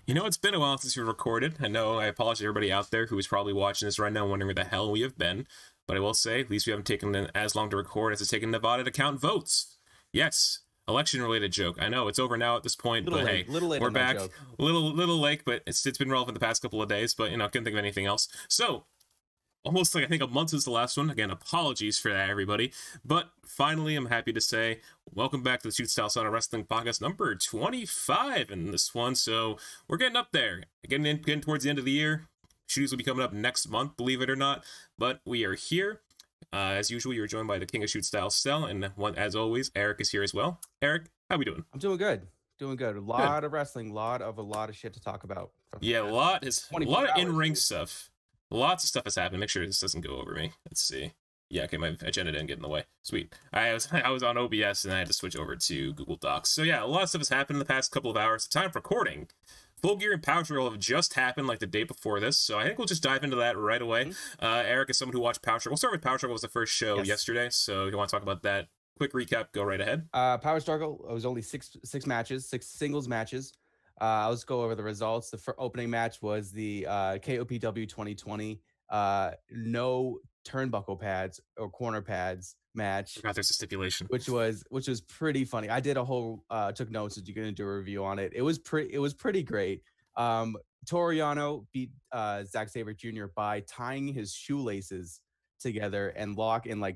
You know, it's been a while since we recorded. I know I apologize to everybody out there who is probably watching this right now wondering where the hell we have been. But I will say, at least we haven't taken as long to record as it's taken Nevada to count votes. Yes, election-related joke. I know, it's over now at this point, but hey, we're back. Little late, but it's been relevant the past couple of days, but, you know, I couldn't think of anything else. So, almost like I think a month since the last one. Again, apologies for that, everybody. But finally, I'm happy to say, welcome back to the Shoot Style Sauna Wrestling Podcast number 25 in this one. So we're getting up there, getting towards the end of the year. Shooters will be coming up next month, believe it or not. But we are here. As usual, you're joined by the King of Shoot Style, Stel, and as always, Eric is here as well. Eric, how we doing? I'm doing good. Doing good. A lot of wrestling, a lot of shit to talk about. Yeah, a lot of in-ring stuff. Lots of stuff has happened. Make sure this doesn't go over me. Let's see. Yeah, okay, my agenda didn't get in the way. Sweet. I was on OBS and I had to switch over to Google Docs. So yeah, a lot of stuff has happened in the past couple of hours. The time for recording. Full Gear and Power Struggle have just happened like the day before this, so I think we'll just dive into that right away. Eric is someone who watched Power Struggle. We'll start with Power Struggle. Was the first show yesterday, so if you want to talk about that, quick recap, go right ahead. Power Struggle, it was only six matches, 6 singles matches. I'll just go over the results. The opening match was the KOPW 2020 no turnbuckle pads or corner pads match. I forgot there's a stipulation, which was pretty funny. I did a whole took notes as you're gonna do a review on it. It was pretty great. Toriano beat Zack Sabre Jr. by tying his shoelaces together and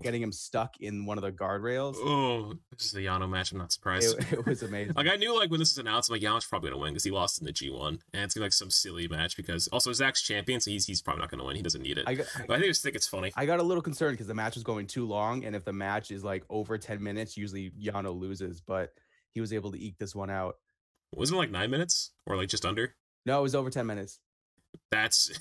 getting him stuck in one of the guardrails. Oh, this is the Yano match. I'm not surprised. It was amazing. Like, I knew, like, when this was announced, I'm like, Yano's probably gonna win because he lost in the G1, and it's gonna be like some silly match because also Zack's champion, so he's probably not gonna win. He doesn't need it. But I think it's funny. I got a little concerned because the match was going too long, and if the match is like over 10 minutes, usually Yano loses. But he was able to eke this one out. Wasn't it like 9 minutes or like just under? No, it was over 10 minutes. That's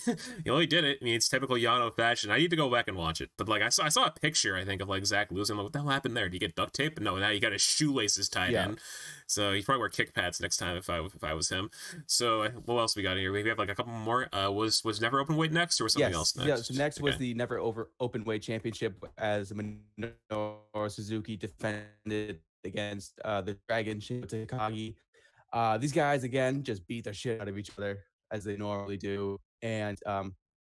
he only did it. I mean, it's typical Yano fashion. I need to go back and watch it. But like I saw a picture, I think, of like Zack losing. Like, what the hell happened there? Did he get duct tape? But no, now he got his shoelaces tied in. So he probably wear kick pads next time if I was him. So what else we got here? We have like a couple more. Was Never Open Weight next, or was something else next? Yeah, so next was the Never Open Weight Championship as Minoru Suzuki defended against the Dragon Shingo Takagi. These guys again just beat the shit out of each other as they normally do, but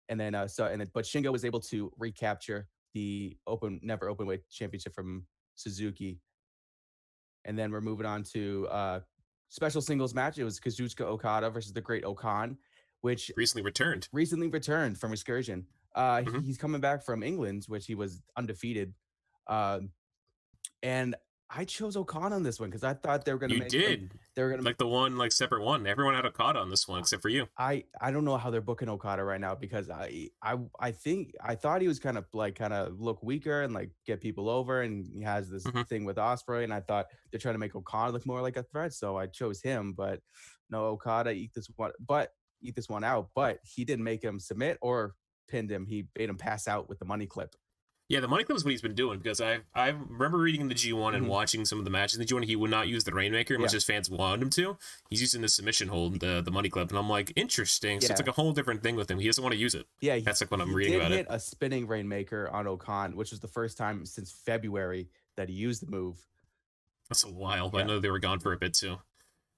Shingo was able to recapture the Never Open Weight Championship from Suzuki, and then we're moving on to special singles match. It was Kazuchika Okada versus the Great Okan, which recently returned from excursion. He's coming back from England, which he was undefeated, and I chose Okada on this one because I thought they were going to They were going to make the one like separate one. Everyone had Okada on this one except for you. I don't know how they're booking Okada right now because I thought he was kind of look weaker and like get people over, and he has this thing with Ospreay, and I thought they're trying to make Okada look more like a threat, so I chose him. But no, Okada eat this one out. But he didn't make him submit or pinned him. He made him pass out with the money clip. Yeah, the money clip is what he's been doing because I remember reading in the G1 and watching some of the matches in the G1. He would not use the Rainmaker much as fans wanted him to. He's using the submission hold, the money clip, and I'm like, interesting. So it's like a whole different thing with him. He doesn't want to use it. Yeah, that's like what I'm reading about it. He did hit a spinning Rainmaker on Okan, which was the first time since February that he used the move. That's a while, but I know they were gone for a bit too.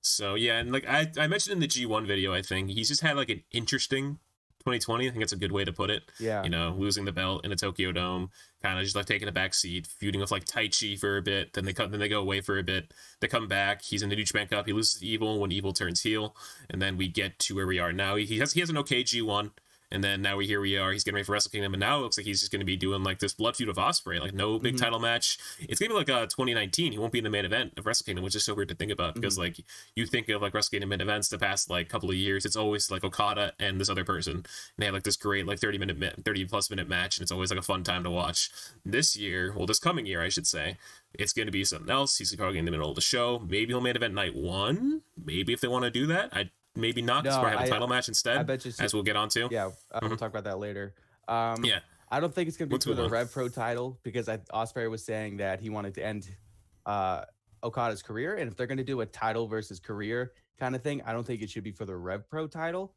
So yeah, and like I mentioned in the G1 video, I think he's just had like an interesting 2020, I think that's a good way to put it. Yeah. You know, losing the belt in a Tokyo Dome, kind of just like taking a back seat, feuding with like Taichi for a bit, then they go away for a bit. They come back. He's in the New Japan Cup. He loses to Evil when Evil turns heel, and then we get to where we are now. He has an okay G1. And then now we are. He's getting ready for Wrestle Kingdom, and now it looks like he's just going to be doing like this blood feud of Ospreay, like no big title match. It's going to be like 2019. He won't be in the main event of Wrestle Kingdom, which is so weird to think about because like you think of like Wrestle Kingdom main events the past like couple of years, it's always like Okada and this other person, and they have like this great like 30+ minute match, and it's always like a fun time to watch. This coming year, I should say, it's going to be something else. He's probably in the middle of the show. Maybe he'll main event night 1. Maybe if they want to do that, maybe not. No, I have a title match instead. I bet you. As we'll get onto. Yeah, we'll talk about that later. I don't think it's gonna be for the Rev Pro title because Ospreay was saying that he wanted to end Okada's career, and if they're gonna do a title versus career kind of thing, I don't think it should be for the Rev Pro title.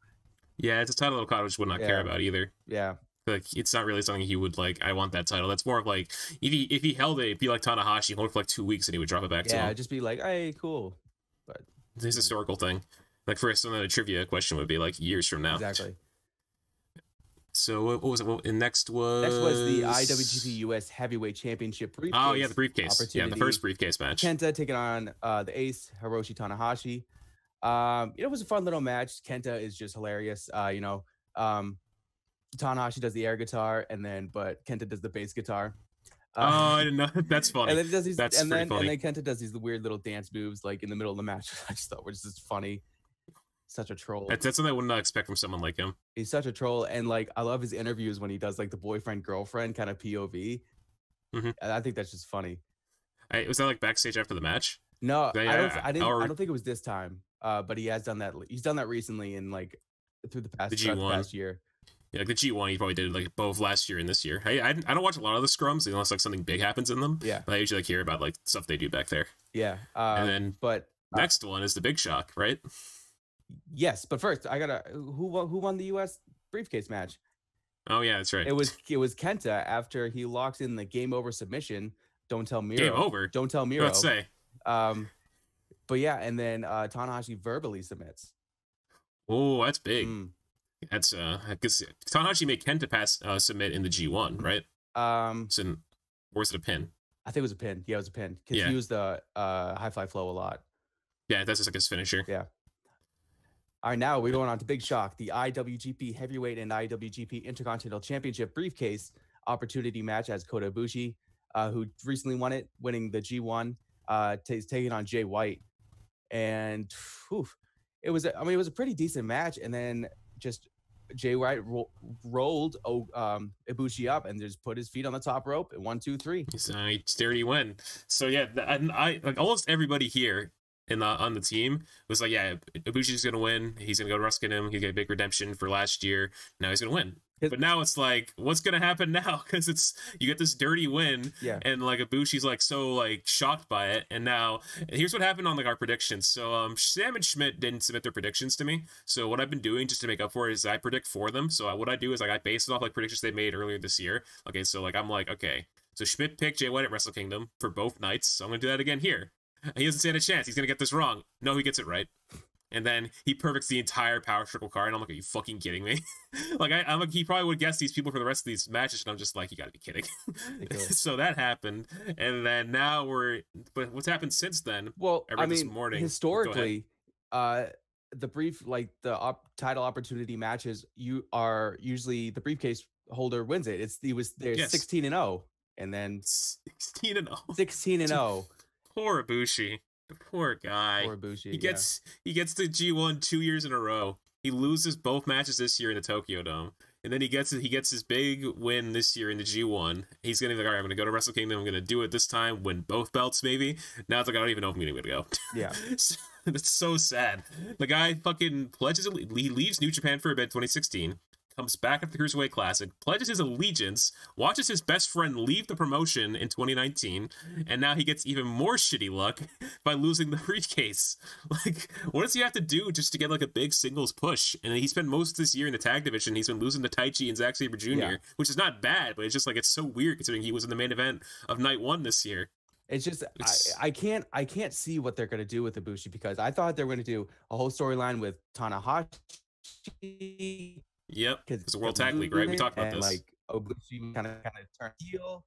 Yeah, it's a title Okada just would not care about either. Yeah. Like it's not really something he would like. I want that title. That's more of like if he held it, it'd be like Tanahashi, hold it for like 2 weeks, and he would drop it back to him. Yeah, just be like, hey, cool. But it's a historical thing. Like for some of the trivia question would be like years from now. Exactly. So what was it? And next was the IWGP US Heavyweight Championship briefcase. Oh yeah, the briefcase. Opportunity. Yeah, the first briefcase match. Kenta taking on the Ace Hiroshi Tanahashi. It was a fun little match. Kenta is just hilarious. Tanahashi does the air guitar, but Kenta does the bass guitar. I didn't know. That's funny. And then he does these, That's pretty funny. And then Kenta does these weird little dance moves like in the middle of the match. I just thought were just funny. Such a troll. That's something I would not expect from someone like him. He's such a troll, and like I love his interviews when he does like the boyfriend girlfriend kind of POV. And I think that's just funny. Was that like backstage after the match? No, I don't think it was this time. But he has done that. He's done that recently in like through the past year. Yeah, like the G1 he probably did like both last year and this year. I don't watch a lot of the scrums unless like something big happens in them. Yeah, but I usually like hear about like stuff they do back there. Yeah, and then next one is the Big Shock, right? Yes, but first I gotta who won the U.S. briefcase match? Oh yeah, that's right. It was Kenta after he locks in the game over submission. Don't tell Miro. Game over. Don't tell Miro. Let's say. But yeah, and then Tanahashi verbally submits. Oh, that's big. That's because Tanahashi made Kenta submit in the G1, right? So, or was it a pin? I think it was a pin. Yeah, it was a pin because he used the high fly flow a lot. Yeah, that's just like his finisher. Yeah. All right, now we're going on to Big Shock, the IWGP Heavyweight and IWGP Intercontinental Championship briefcase opportunity match as Kota Ibushi, who recently won it, winning the G1, taking on Jay White, and it was a pretty decent match, and then just Jay White rolled Ibushi up and just put his feet on the top rope and 1, 2, 3. So he sturdy win. So yeah, I like almost everybody here on the team was like, yeah, Ibushi's gonna win. He's gonna go to Wrestle Kingdom. He got a big redemption for last year. Now he's gonna win. But now it's like, what's gonna happen now? Because you get this dirty win, and like Ibushi's like so like shocked by it. And now here's what happened on like our predictions. So Sam and Schmidt didn't submit their predictions to me. So what I've been doing just to make up for it is I predict for them. So what I do is like I base it off like predictions they made earlier this year. Okay, so like I'm like, okay, so Schmidt picked Jay White at Wrestle Kingdom for both nights. So I'm gonna do that again here. He doesn't stand a chance. He's gonna get this wrong. No, he gets it right. And then he perfects the entire Power Struggle card, and I'm like, are you fucking kidding me? Like, I'm like, he probably would guess these people for the rest of these matches, and I'm just like, you gotta be kidding. So that happened, and then now but what's happened since then? Well, I mean, this morning, historically, the title opportunity matches, you are usually the briefcase holder wins it. They're 16-0, and then 16-0. 16-0. Poor Ibushi. The poor guy. Poor Ibushi. He gets the G1 2 years in a row. He loses both matches this year in the Tokyo Dome. And then he gets his big win this year in the G1. He's gonna be like, all right, I'm gonna go to Wrestle Kingdom. I'm gonna do it this time, win both belts maybe. Now it's like I don't even know if I'm gonna go. Yeah. It's so sad. The guy fucking pledges. He leaves New Japan for a bit, 2016. Comes back at the Cruiserweight Classic, pledges his allegiance, watches his best friend leave the promotion in 2019, and now he gets even more shitty luck by losing the briefcase. Like, what does he have to do just to get like a big singles push? And he spent most of this year in the tag division. He's been losing to Taichi and Zack Sabre Jr., which is not bad, but it's just like it's so weird considering he was in the main event of night 1 this year. It's just I can't see what they're gonna do with Ibushi, because I thought they were gonna do a whole storyline with Tanahashi. Yep, it's a World Tag League, right? We talked about this. Like Ibushi kind of turned heel,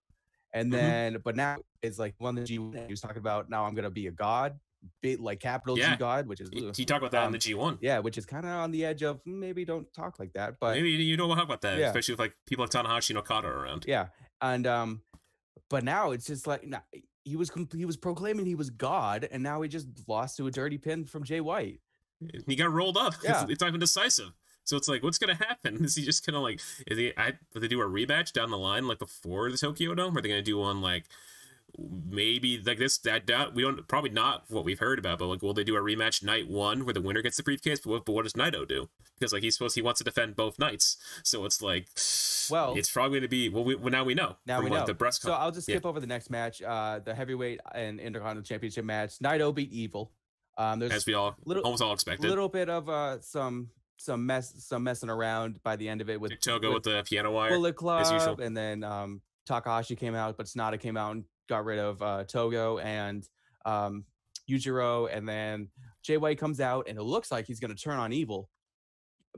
and then but now it's like won the G1. He was talking about now I'm gonna be a god, big like capital G god, which is he talked about that in the G1. Yeah, which is kind of on the edge of maybe don't talk like that, but maybe you don't want to talk about that, especially with like people like Tanahashi and Okada around. Yeah, and but now it's just like he was proclaiming he was god, and now he just lost to a dirty pin from Jay White. He got rolled up. Yeah, it's not even decisive. So it's like, what's gonna happen? Is he just gonna like? Will they do a rematch down the line, like before the Tokyo Dome? Or are they gonna do one like maybe like this? That we don't probably not what we've heard about, but like, will they do a rematch night 1 where the winner gets the briefcase? But what does Naito do? Because like he wants to defend both nights. So it's like, well, it's probably gonna be now we know. Now we know the breast. So I'll just skip over the next match, the heavyweight and Intercontinental Championship match. Naito beat Evil. There's as we almost all expected. A little bit of some messing around by the end of it with Togo with the piano wire, Bullet Club, as usual. And then Takahashi came out, but Sonata came out and got rid of Togo and Yujiro, and then Jay White comes out and it looks like he's going to turn on Evil,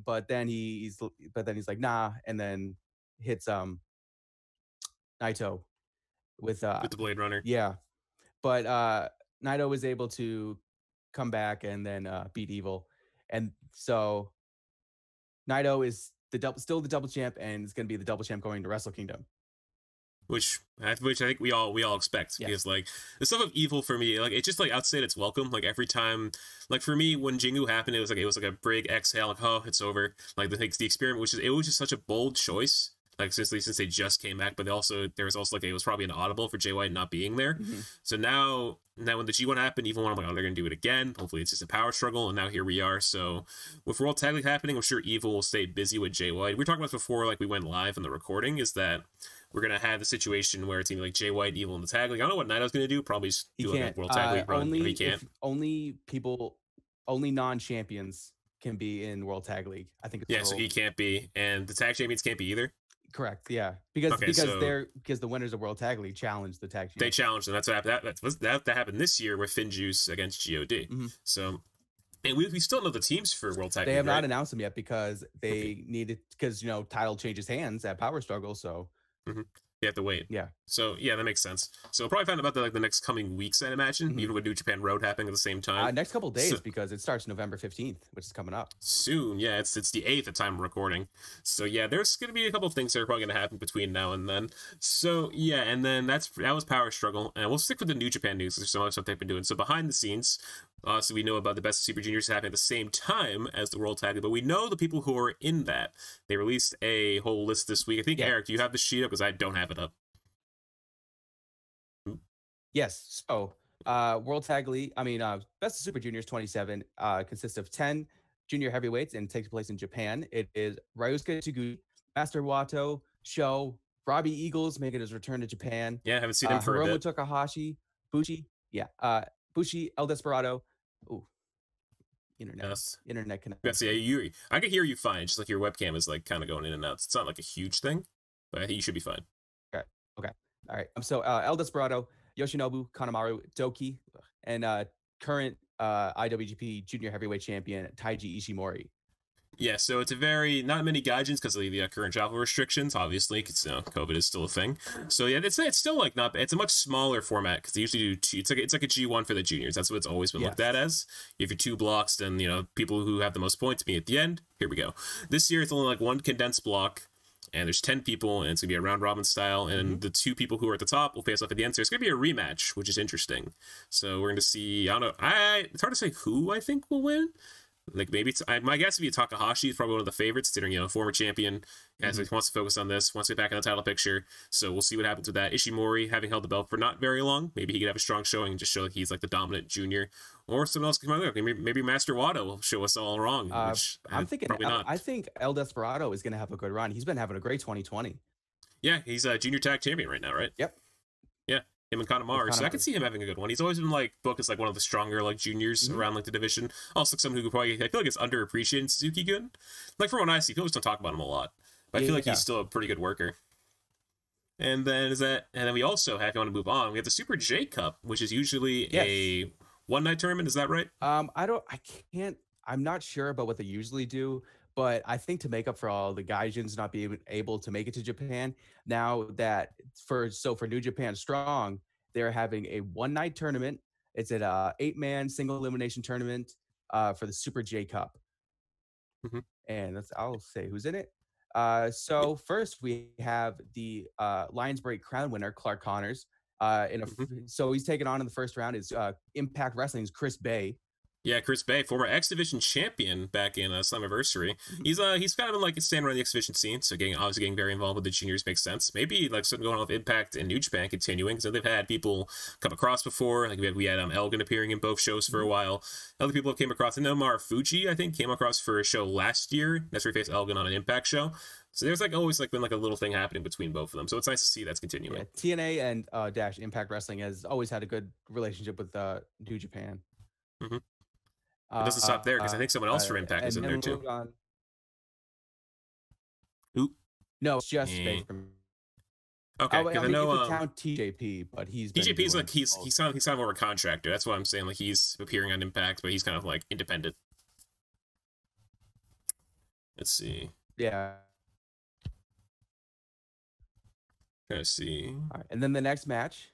but then he's like, nah, and then hits Naito with With the Blade Runner. yeah. But Naito was able to come back and then beat Evil. And so Naito is still the double champ, and is going to be the double champ going to Wrestle Kingdom. Which I think we all expect, because like the stuff of Evil for me, like it's just like outstayed its welcome. Like every time, like for me when Jingu happened, it was like a big exhale, like oh it's over. Like the experiment, it was just such a bold choice. Like since they just came back, but there was also like it was probably an audible for Jay White not being there. Mm-hmm. So now when the G1 happened, Evil one, I'm like, oh, they're gonna do it again. Hopefully it's just a power struggle, and now here we are. So with World Tag League happening, I'm sure Evil will stay busy with Jay White. We were talking about this before, like we went live on the recording, is that we're gonna have the situation where it's gonna be like Jay White, Evil in the tag league. I don't know what Naito's gonna do. Probably do like a World Tag League run. He can't. Only non-champions can be in World Tag League. I think. So he can't be, and the tag champions can't be either. Correct. Yeah, because the winners of World Tag League challenged the tag champions. They challenged them. That's what happened. That happened this year with Finjuice against God. Mm-hmm. So. And we still know the teams for World Tag League. They have not announced them yet because they needed, because title changes hands at Power Struggle, so. Mm-hmm. You have to wait. Yeah. So yeah, that makes sense. So we'll probably find out about the next coming weeks, I imagine, even with New Japan Road happening at the same time. Next couple of days, because it starts November 15th, which is coming up soon. Yeah, it's the 8th at time of recording. So yeah, there's gonna be a couple of things that are probably gonna happen between now and then. So yeah, and then that was Power Struggle, and we'll stick with the New Japan news. There's some other stuff they've been doing. So behind the scenes. So we know about the Best of Super Juniors happening at the same time as the World Tag League, but we know the people who are in that. They released a whole list this week. I think, Eric, do you have the sheet up? Because I don't have it up. Yes. So World Tag League, Best of Super Juniors 27 consists of 10 junior heavyweights and takes place in Japan. It is Ryusuke Taguchi, Master Wato, Sho, Robbie Eagles making his return to Japan. Yeah, I haven't seen him for a bit. Hiromu Takahashi, Bushi, Bushi, El Desperado. Ooh, internet connection. Yes, yeah, I can hear you fine. Just like your webcam is like kind of going in and out. It's not like a huge thing, but I think you should be fine. Okay. All right. So El Desperado, Yoshinobu Kanemaru, Doki, and current IWGP Junior Heavyweight Champion Taiji Ishimori. Yeah, so it's a very not many gaijins because of the current travel restrictions, obviously, because COVID is still a thing. So yeah, it's still like not. It's a much smaller format because they usually do. It's like a G1 for the juniors. That's what it's always been looked at as. If you're 2 blocks, then people who have the most points be at the end. Here we go. This year it's only like 1 condensed block, and there's 10 people, and it's gonna be a round robin style. And the 2 people who are at the top will face off at the end. So it's gonna be a rematch, which is interesting. So we're gonna see. I don't know. It's hard to say who I think will win. Like maybe my guess would be Takahashi is probably one of the favorites, considering former champion, as he wants to focus on this, wants to get back in the title picture. So we'll see what happens with that. Ishimori, having held the belt for not very long, maybe he could have a strong showing and just show that he's like the dominant junior, or someone else can come out there. Maybe Master Wado will show us all wrong. Which I'm thinking probably not. I think El Desperado is going to have a good run. He's been having a great 2020. Yeah, he's a junior tag champion right now, right? Yep. Yeah. Him and Kanemaru. So I could see him having a good one. He's always been like booked as like one of the stronger like juniors around like the division. Also someone who could probably, I feel like it's underappreciated in Suzuki-gun. Like from what I see, people just don't talk about him a lot. But I feel like he's still a pretty good worker. And then we also have, if you want to move on, we have the Super J Cup, which is usually a one-night tournament. Is that right? I'm not sure about what they usually do. But I think to make up for all the gaijins not being able to make it to Japan, now that for New Japan Strong, they're having a one-night tournament. It's an 8-man single elimination tournament for the Super J Cup. Mm-hmm. And I'll say who's in it. So first we have the Lions Break Crown winner, Clark Connors. So he's taken on in the first round is Impact Wrestling's Chris Bay. Yeah, Chris Bay, former X Division champion back in Slammiversary. He's kind of been like standing around the X Division scene, so obviously getting very involved with the juniors makes sense. Maybe like something going on with Impact and New Japan continuing, because they've had people come across before. Like we had Elgin appearing in both shows for a while. Other people have came across. And Omar Fuji, I think, came across for a show last year. That's where he faced Elgin on an Impact show. So there's like always like been like a little thing happening between both of them. So it's nice to see that's continuing. Yeah, TNA and Dash Impact Wrestling has always had a good relationship with New Japan. Mm-hmm. It doesn't stop there, because I think someone else from Impact is in there too. Who? No, it's just Okay, I because I mean, you know could count TJP, but he's been TJP is doing like he's both. he's kind of more of a contractor. That's why I'm saying like he's appearing on Impact, but he's kind of like independent. Let's see. Yeah. Let's see. All right. And then the next match.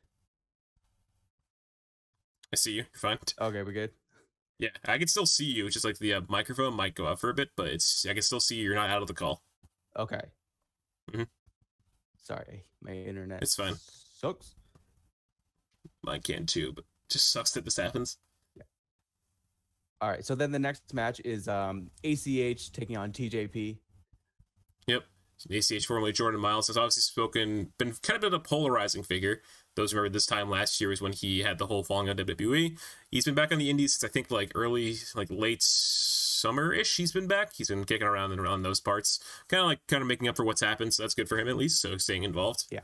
I see you. You're fine. Okay, we're good. Yeah, I can still see you. It's just like the microphone might go out for a bit, but I can still see you. You're not out of the call. Okay. Mm-hmm. Sorry, my internet. It's fine. Sucks. Mine can too, but just sucks that this happens. Yeah. All right. So then the next match is ACH taking on TJP. Yep. ACH, formerly Jordan Miles, has obviously been kind of a polarizing figure. Those who remember this time last year was when he had the whole falling on WWE. He's been back on the indies since I think like late summer-ish. He's been back. He's been kicking around and around those parts, kind of making up for what's happened. So that's good for him at least. So staying involved. Yeah.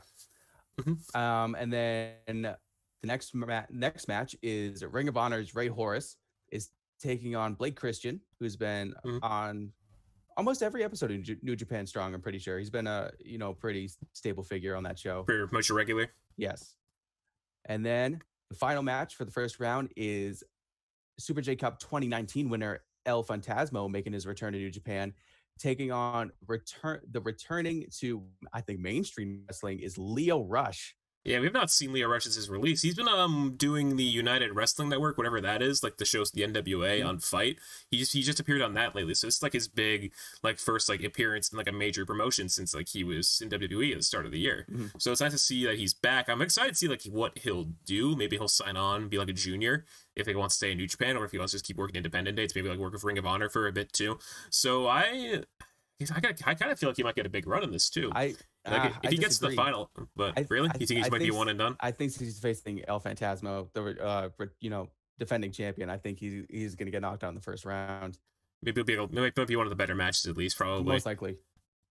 Mm-hmm. And then the next match is Ring of Honor's Ray Horace is taking on Blake Christian, who's been on almost every episode of New Japan Strong. I'm pretty sure he's been a pretty stable figure on that show. Pretty much a regular. Yes. And then the final match for the first round is Super J Cup 2019 winner El Fantasmo making his return to New Japan, taking on returning to, I think, mainstream wrestling is Leo Rush. Yeah, we've not seen Leo Rush since his release. He's been doing the United Wrestling Network, whatever that is, like the shows, the NWA on Fight. He just appeared on that lately, so it's like his big first appearance in like a major promotion since like he was in WWE at the start of the year. So it's nice to see that he's back. I'm excited to see like what he'll do. Maybe he'll sign on, be like a junior if he wants to stay in New Japan, or if he wants to just keep working independent dates, maybe like work with Ring of Honor for a bit too. So I kind of feel like he might get a big run in this too. If he gets to the final, but really, you think he might be one and done? I think he's facing El Fantasmo, the defending champion. I think he's going to get knocked out in the first round. Maybe it'll be one of the better matches at least, probably. Most likely.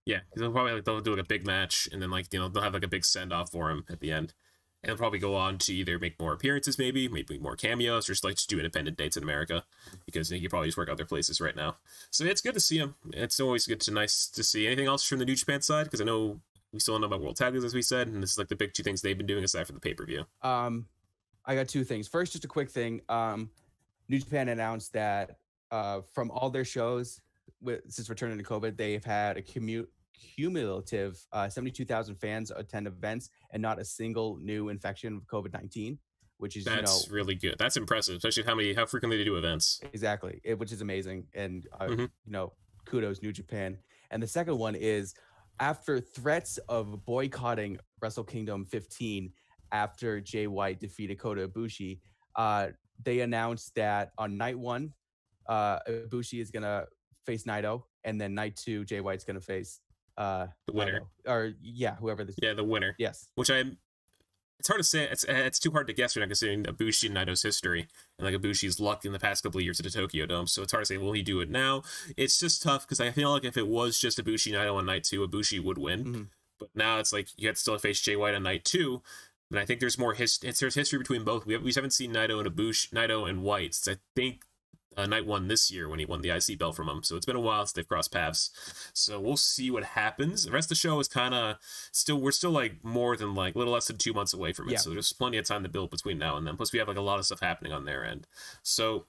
Yeah, they'll probably they'll do like a big match, and then they'll have like a big send off for him at the end. And he'll probably go on to either make more appearances, maybe more cameos, or just do independent dates in America, because he probably just work other places right now. So it's good to see him. It's always nice to see. Anything else from the New Japan side? Because I know we still don't know about World Tag Leagues, as we said, and this is like the big two things they've been doing aside from the pay-per-view. I got two things. First, just a quick thing. New Japan announced that from all their shows since returning to COVID, they've had a cumulative 72,000 fans attend events and not a single new infection of COVID-19, which is really good. That's impressive, especially how frequently they do events. Exactly, which is amazing, and kudos New Japan. And the second one is, after threats of boycotting Wrestle Kingdom 15 after Jay White defeated Kota Ibushi, they announced that on night 1, Ibushi is gonna face Naito, and then night 2, Jay White's gonna face the winner, whoever the winner. Yes, it's hard to say. It's too hard to guess right now, considering Ibushi and Naito's history and like Ibushi's luck in the past couple of years at the Tokyo Dome. So it's hard to say, will he do it now? It's just tough because I feel like if it was just Ibushi Naito on night 2, Ibushi would win. But now it's like you have to still face Jay White on night 2. And I think there's more there's history between both. We haven't seen Naito and White since I think night 1 this year when he won the IC belt from him. So it's been a while since they've crossed paths. So we'll see what happens. The rest of the show is kind of we're still like more than like a little less than 2 months away from it. Yeah. So there's plenty of time to build between now and then. Plus we have like a lot of stuff happening on their end. So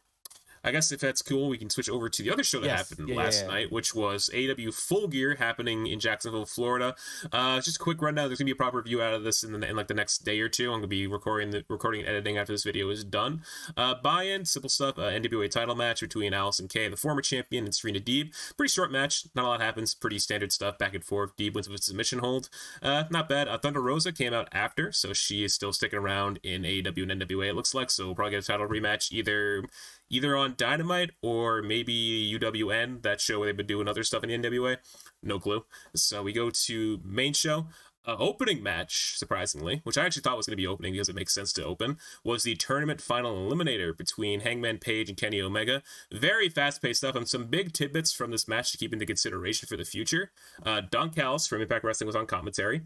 I guess if that's cool, we can switch over to the other show that happened last night, which was AEW Full Gear happening in Jacksonville, Florida. Just a quick rundown. There's gonna be a proper review out of this in like the next day or two. I'm gonna be recording and editing after this video is done. Buy-in, simple stuff. NWA title match between Allison Kay, the former champion, and Serena Deeb. Pretty short match. Not a lot happens. Pretty standard stuff. Back and forth. Deeb wins with a submission hold. Not bad. Thunder Rosa came out after, so she is still sticking around in AEW and NWA. It looks like, so we'll probably get a title rematch either on Dynamite or maybe UWN, that show where they've been doing other stuff in the NWA. No clue. So we go to main show. Opening match, surprisingly, which I actually thought was going to be opening because it makes sense to open, was the tournament final eliminator between Hangman Page and Kenny Omega. Very fast-paced stuff, and some big tidbits from this match to keep into consideration for the future. Don Callis from Impact Wrestling was on commentary.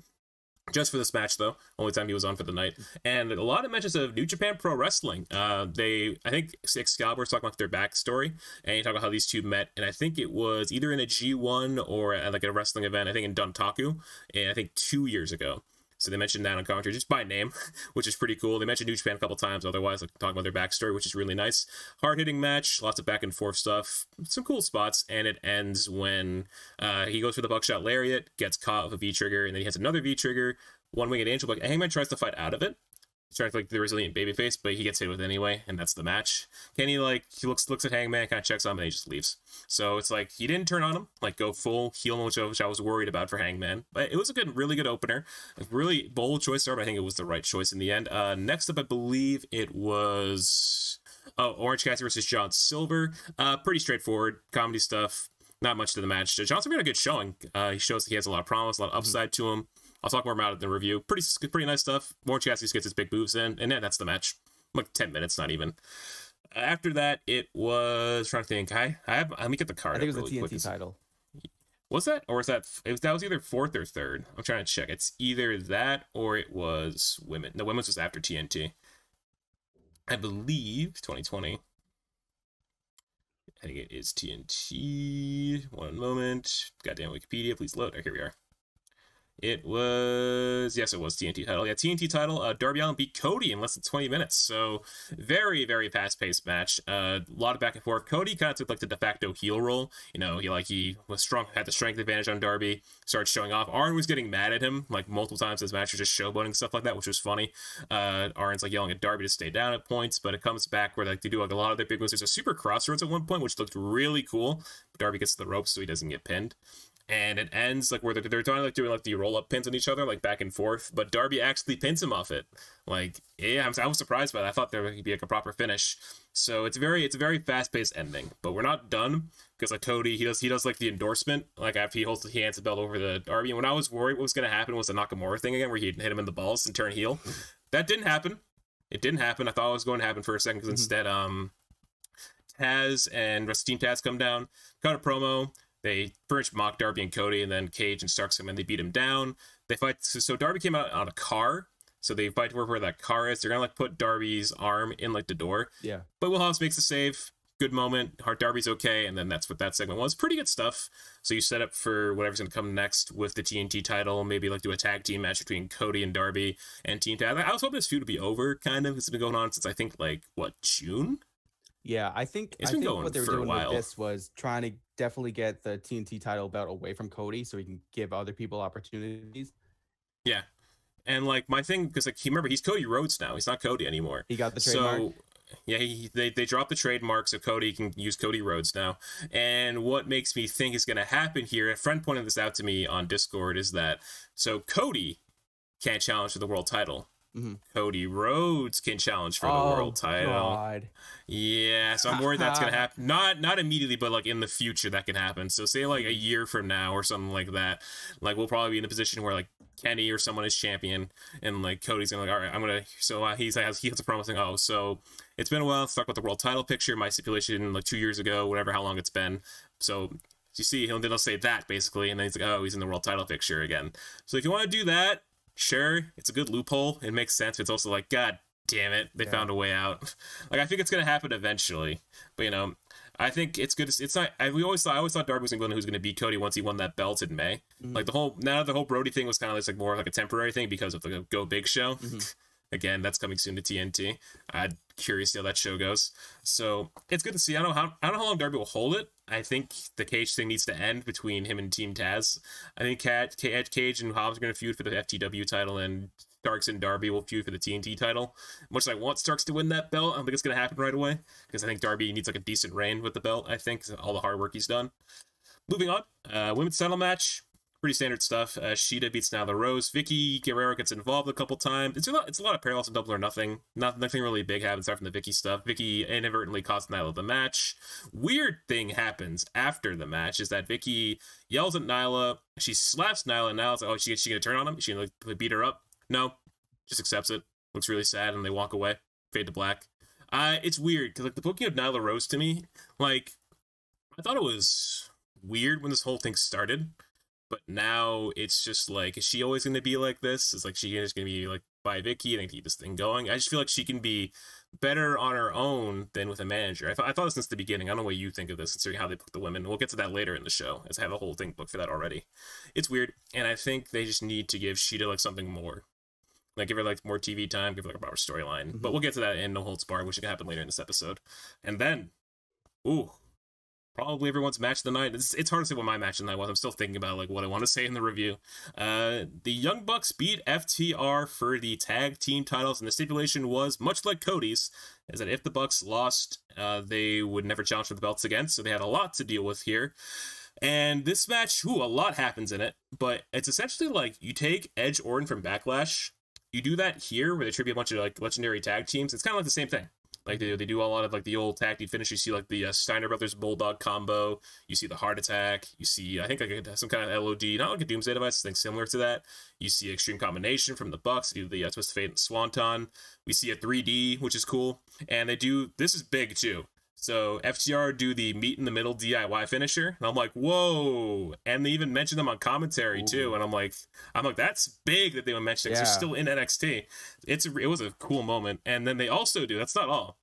Just for this match, though. Only time he was on for the night. And a lot of mentions of New Japan Pro Wrestling. I think Excalibur was talking about their backstory, and he talked about how these two met, and I think it was either in a G1 or at like a wrestling event, I think in Dontaku, and I think 2 years ago. So they mentioned that on commentary just by name, which is pretty cool. They mentioned New Japan a couple times, otherwise, like talking about their backstory, which is really nice. Hard-hitting match, lots of back and forth stuff, some cool spots, and it ends when he goes for the buckshot lariat, gets caught with a V-trigger, and then he has another V-trigger, one-winged angel, but Hangman tries to fight out of it. He's trying to like the resilient babyface, but he gets hit with anyway, and that's the match. Kenny he looks at Hangman, kind of checks on him, and he just leaves. So it's like he didn't turn on him, like go full heel, which I was worried about for Hangman. But it was a really good opener, like really bold choice start. But I think it was the right choice in the end. Next up, I believe it was Orange Cassidy versus John Silver. Pretty straightforward comedy stuff. Not much to the match. John Silver had a good showing. He shows that he has a lot of promise, a lot of upside to him. I'll talk more about it in the review. Pretty nice stuff. Orange Cassidy gets his big moves in, and that's the match. Like 10 minutes, not even. After that, it was trying to think. Let me get the card. I think it was the TNT title. Was that, or was that? That was either fourth or third. I'm trying to check. It's either that or it was women. No, women's was after TNT. I believe 2020. I think it is TNT. One moment. Goddamn Wikipedia, please load. Oh, here we are. It was TNT title. Yeah, TNT title. Darby Allin beat Cody in less than 20 minutes. So very, very fast-paced match. A lot of back and forth. Cody kind of took like the de facto heel role. You know, he was strong, had the strength advantage on Darby. Started showing off. Arn was getting mad at him like multiple times. This match was just showboating stuff like that, which was funny. Arn's like yelling at Darby to stay down at points, but it comes back where like they do like a lot of their big moves. There's a super crossroads at one point, which looked really cool. Darby gets to the ropes so he doesn't get pinned. And it ends like where they're doing like the roll-up pins on each other, like back and forth. But Darby actually pins him off it. Like, yeah, I was surprised by that. I thought there would be like a proper finish. So it's a very fast-paced ending. But we're not done because like Cody, he does like the endorsement like after he hands the belt over to Darby. And when I was worried what was going to happen was the Nakamura thing again, where he'd hit him in the balls and turn heel. That didn't happen. It didn't happen. I thought it was going to happen for a second because instead, Taz and rest of Team Taz come down, cut a promo. They first mock Darby and Cody, and then Cage and Starks come in. They beat him down. They fight. So Darby came out on a car. So they fight where that car is. They're gonna like put Darby's arm in like the door. Yeah. But Will Hobbs makes the save. Good moment. Darby's okay, and then that's what that segment was. Pretty good stuff. So you set up for whatever's gonna come next with the TNT title. Maybe like do a tag team match between Cody and Darby and Team Taz. I was hoping this feud would be over. Kind of. It's been going on since I think like June. Yeah, I think what they were doing with this was trying to definitely get the TNT title belt away from Cody so he can give other people opportunities. Yeah. And like my thing, because like he's Cody Rhodes now. He's not Cody anymore. He got the trademark. So yeah, they dropped the trademark so Cody can use Cody Rhodes now. And what makes me think is going to happen here, a friend pointed this out to me on Discord, is that so Cody can't challenge for the world title. Cody Rhodes can challenge for the world title. God. Yeah, so I'm worried that's gonna happen. Not immediately, but like in the future that can happen. So say like a year from now or something like that. Like we'll probably be in a position where like Kenny or someone is champion, and like Cody's gonna like, all right, I'm gonna. So he has a promise saying, oh, so it's been a while. Let's talk about the world title picture. My stipulation like 2 years ago, whatever, how long it's been. So you see, they'll say that basically, and then he's like, oh, he's in the world title picture again. So if you want to do that. Sure, it's a good loophole. It makes sense. It's also like, God damn it, they found a way out. Like, I think it's gonna happen eventually. But you know, I think it's good. It's not. I always thought Darby was gonna be who's gonna beat Cody once he won that belt in May. Like the whole Brody thing was kind of like more like a temporary thing because of the Go Big show. Again, that's coming soon to TNT. I'm curious to see how that show goes. So it's good to see. I don't know how long Darby will hold it. I think the Cage thing needs to end between him and Team Taz. I think Cage and Hobbs are going to feud for the FTW title, and Starks and Darby will feud for the TNT title. Much as I want Starks to win that belt, I don't think it's going to happen right away because I think Darby needs like a decent reign with the belt. I think all the hard work he's done. Moving on, women's title match. Pretty standard stuff. Shida beats Nyla Rose. Vicky Guerrero gets involved a couple times. It's a lot of parallels in Double or Nothing. Nothing really big happens after the Vicky stuff. Vicky inadvertently costs Nyla the match. Weird thing happens after the match is that Vicky yells at Nyla. She slaps Nyla, and Nyla's like, oh, is she gonna turn on him? Is she gonna like, beat her up? No. Just accepts it. Looks really sad, and they walk away. Fade to black. It's weird, because like the booking of Nyla Rose to me, like, I thought it was weird when this whole thing started. But now it's just like, is she always going to be like this? It's like, she is going to be like by Vicky and they keep this thing going. I just feel like she can be better on her own than with a manager. I thought this since the beginning. I don't know what you think of this, considering how they book the women. We'll get to that later in the show, as I have a whole thing booked for that already. It's weird, and I think they just need to give Sheeta like something more. Like, give her like more TV time, give her like a proper storyline. But we'll get to that in No Holds Barred, which can happen later in this episode. And then, probably everyone's match of the night. It's hard to say what my match of the night was. I'm still thinking about like what I want to say in the review. The Young Bucks beat FTR for the tag team titles, and the stipulation was, much like Cody's, is that if the Bucks lost, they would never challenge for the belts again. So they had a lot to deal with here. And this match, a lot happens in it, but it's essentially like you take Edge Orton from Backlash. You do that here where they tribute a bunch of like legendary tag teams. It's kind of like the same thing. Like they do a lot of like the old tag team finish. You see like the Steiner Brothers Bulldog combo. You see the Heart Attack. You see, I think like some kind of LOD, not like a Doomsday Device, something similar to that. You see Extreme Combination from the Bucks. They do the Twist of Fate and Swanton. We see a 3D, which is cool. And they do, this is big too. So FTR do the meet in the middle DIY finisher, and I'm like, whoa! And they even mention them on commentary too, and I'm like, that's big that they would mention it because they're still in NXT. It was a cool moment, and then they also do. That's not all.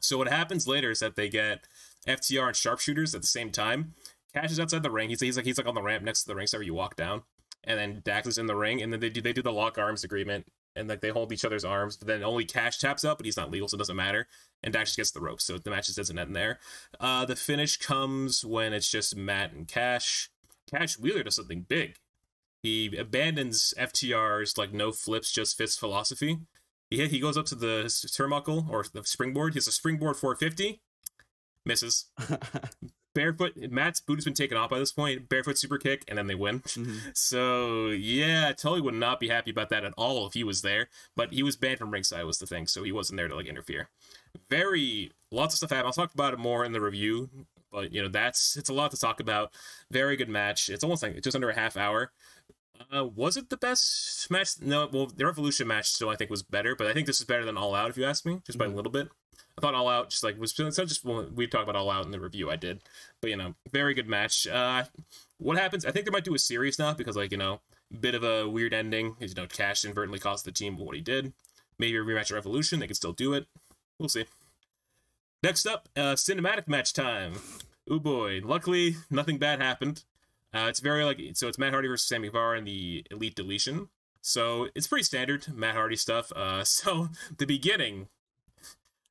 So what happens later is that they get FTR and sharpshooters at the same time. Cash is outside the ring. He's like on the ramp next to the ring, so you walk down, and then Dax is in the ring, and then they do the lock arms agreement. And like they hold each other's arms, but then only Cash taps up, but he's not legal, so it doesn't matter. And Dax just gets the rope, so the match just doesn't end there. The finish comes when it's just Matt and Cash. Cash Wheeler does something big. He abandons FTR's like no flips, just fists philosophy. He goes up to the turnbuckle or the springboard. He has a springboard 450, misses. Barefoot, Matt's boot has been taken off by this point. Barefoot super kick, and then they win. So, yeah, Tully would not be happy about that at all if he was there. But he was banned from ringside was the thing, so he wasn't there to, like, interfere. Lots of stuff happened. I'll talk about it more in the review. But, you know, it's a lot to talk about. Very good match. It's almost like just under a half hour. Was it the best match? No, well, the Revolution match still, I think, was better. But I think this is better than All Out, if you ask me, just by a little bit. I thought All Out just like was just we talked about All Out in the review I did, but you know, very good match. What happens? I think they might do a series now because like you know, bit of a weird ending. You know, Cash inadvertently cost the team what he did. Maybe a rematch of Revolution. They can still do it. We'll see. Next up, cinematic match time. Oh boy! Luckily, nothing bad happened. It's very like so. It's Matt Hardy versus Sammy Guevara in the Elite Deletion. So it's pretty standard Matt Hardy stuff. So the beginning.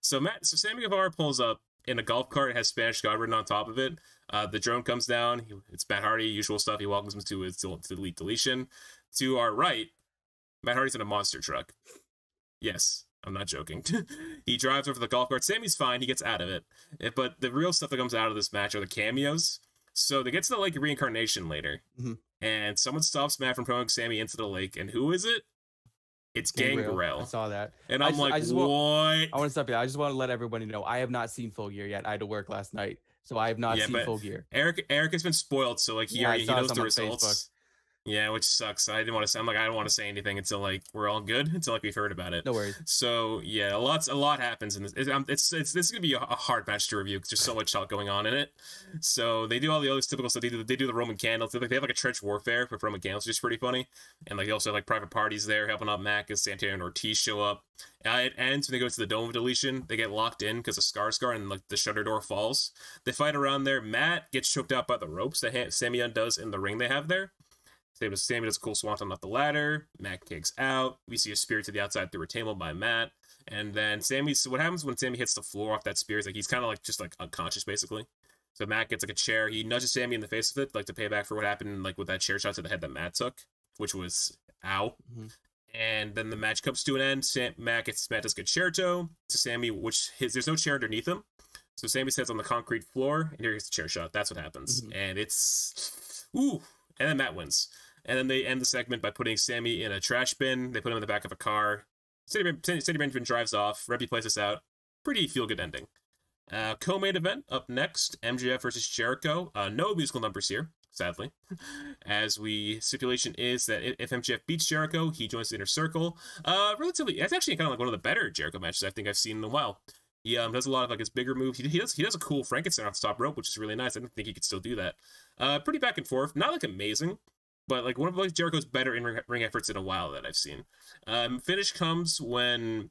So Sammy Guevara pulls up in a golf cart. It has Spanish God written on top of it. The drone comes down. It's Matt Hardy, usual stuff. He welcomes him to the Elite Deletion. To our right, Matt Hardy's in a monster truck. Yes, I'm not joking. He drives over the golf cart. Sammy's fine. He gets out of it. But the real stuff that comes out of this match are the cameos. So they get to the lake of reincarnation later. And someone stops Matt from throwing Sammy into the lake. And who is it? It's Gangrel. I saw that. And I'm what? I want to stop you. I just want to let everybody know I have not seen Full Gear yet. I had to work last night, so I have not seen Full Gear. Eric has been spoiled, so like he knows the results. Facebook. Yeah, which sucks. I didn't want to say. I'm like I don't want to say anything until like we're all good, until like we've heard about it. No worries. So yeah, a lot happens in this. This is gonna be a hard match to review because there's so much going on in it. So they do all the other typical stuff. They do the Roman candles. They have like a trench warfare with Roman candles, which is pretty funny. And like they also have like private parties there helping out Mac as Santana and Ortiz show up. It ends when they go to the Dome of Deletion. They get locked in because of Scar, and like the shutter door falls. They fight around there. Matt gets choked out by the ropes that Sammy undoes in the ring they have there. Sammy does a cool swanton off the ladder. Matt kicks out. We see a spear to the outside through a table by Matt. And then what happens when Sammy hits the floor off that spear is like he's kind of like just like unconscious basically. So Matt gets like a chair. He nudges Sammy in the face with it, like to pay back for what happened like with that chair shot to the head that Matt took, which was ow. And then the match comes to an end. Matt does concerto to Sammy, there's no chair underneath him. So Sammy sits on the concrete floor, and here gets the chair shot. That's what happens. And it's and then Matt wins. And then they end the segment by putting Sammy in a trash bin. They put him in the back of a car. City Benjamin drives off. Rebby plays us out. Pretty feel-good ending. Co-main event up next. MJF versus Jericho. No musical numbers here, sadly. Stipulation is that if MJF beats Jericho, he joins the Inner Circle. It's actually kind of like one of the better Jericho matches I think I've seen in a while. He does a lot of like his bigger moves. He does a cool Frankenstein off the top rope, which is really nice. I didn't think he could still do that. Pretty back and forth. Not like amazing. but like one of like Jericho's better in ring efforts in a while that I've seen. Finish comes when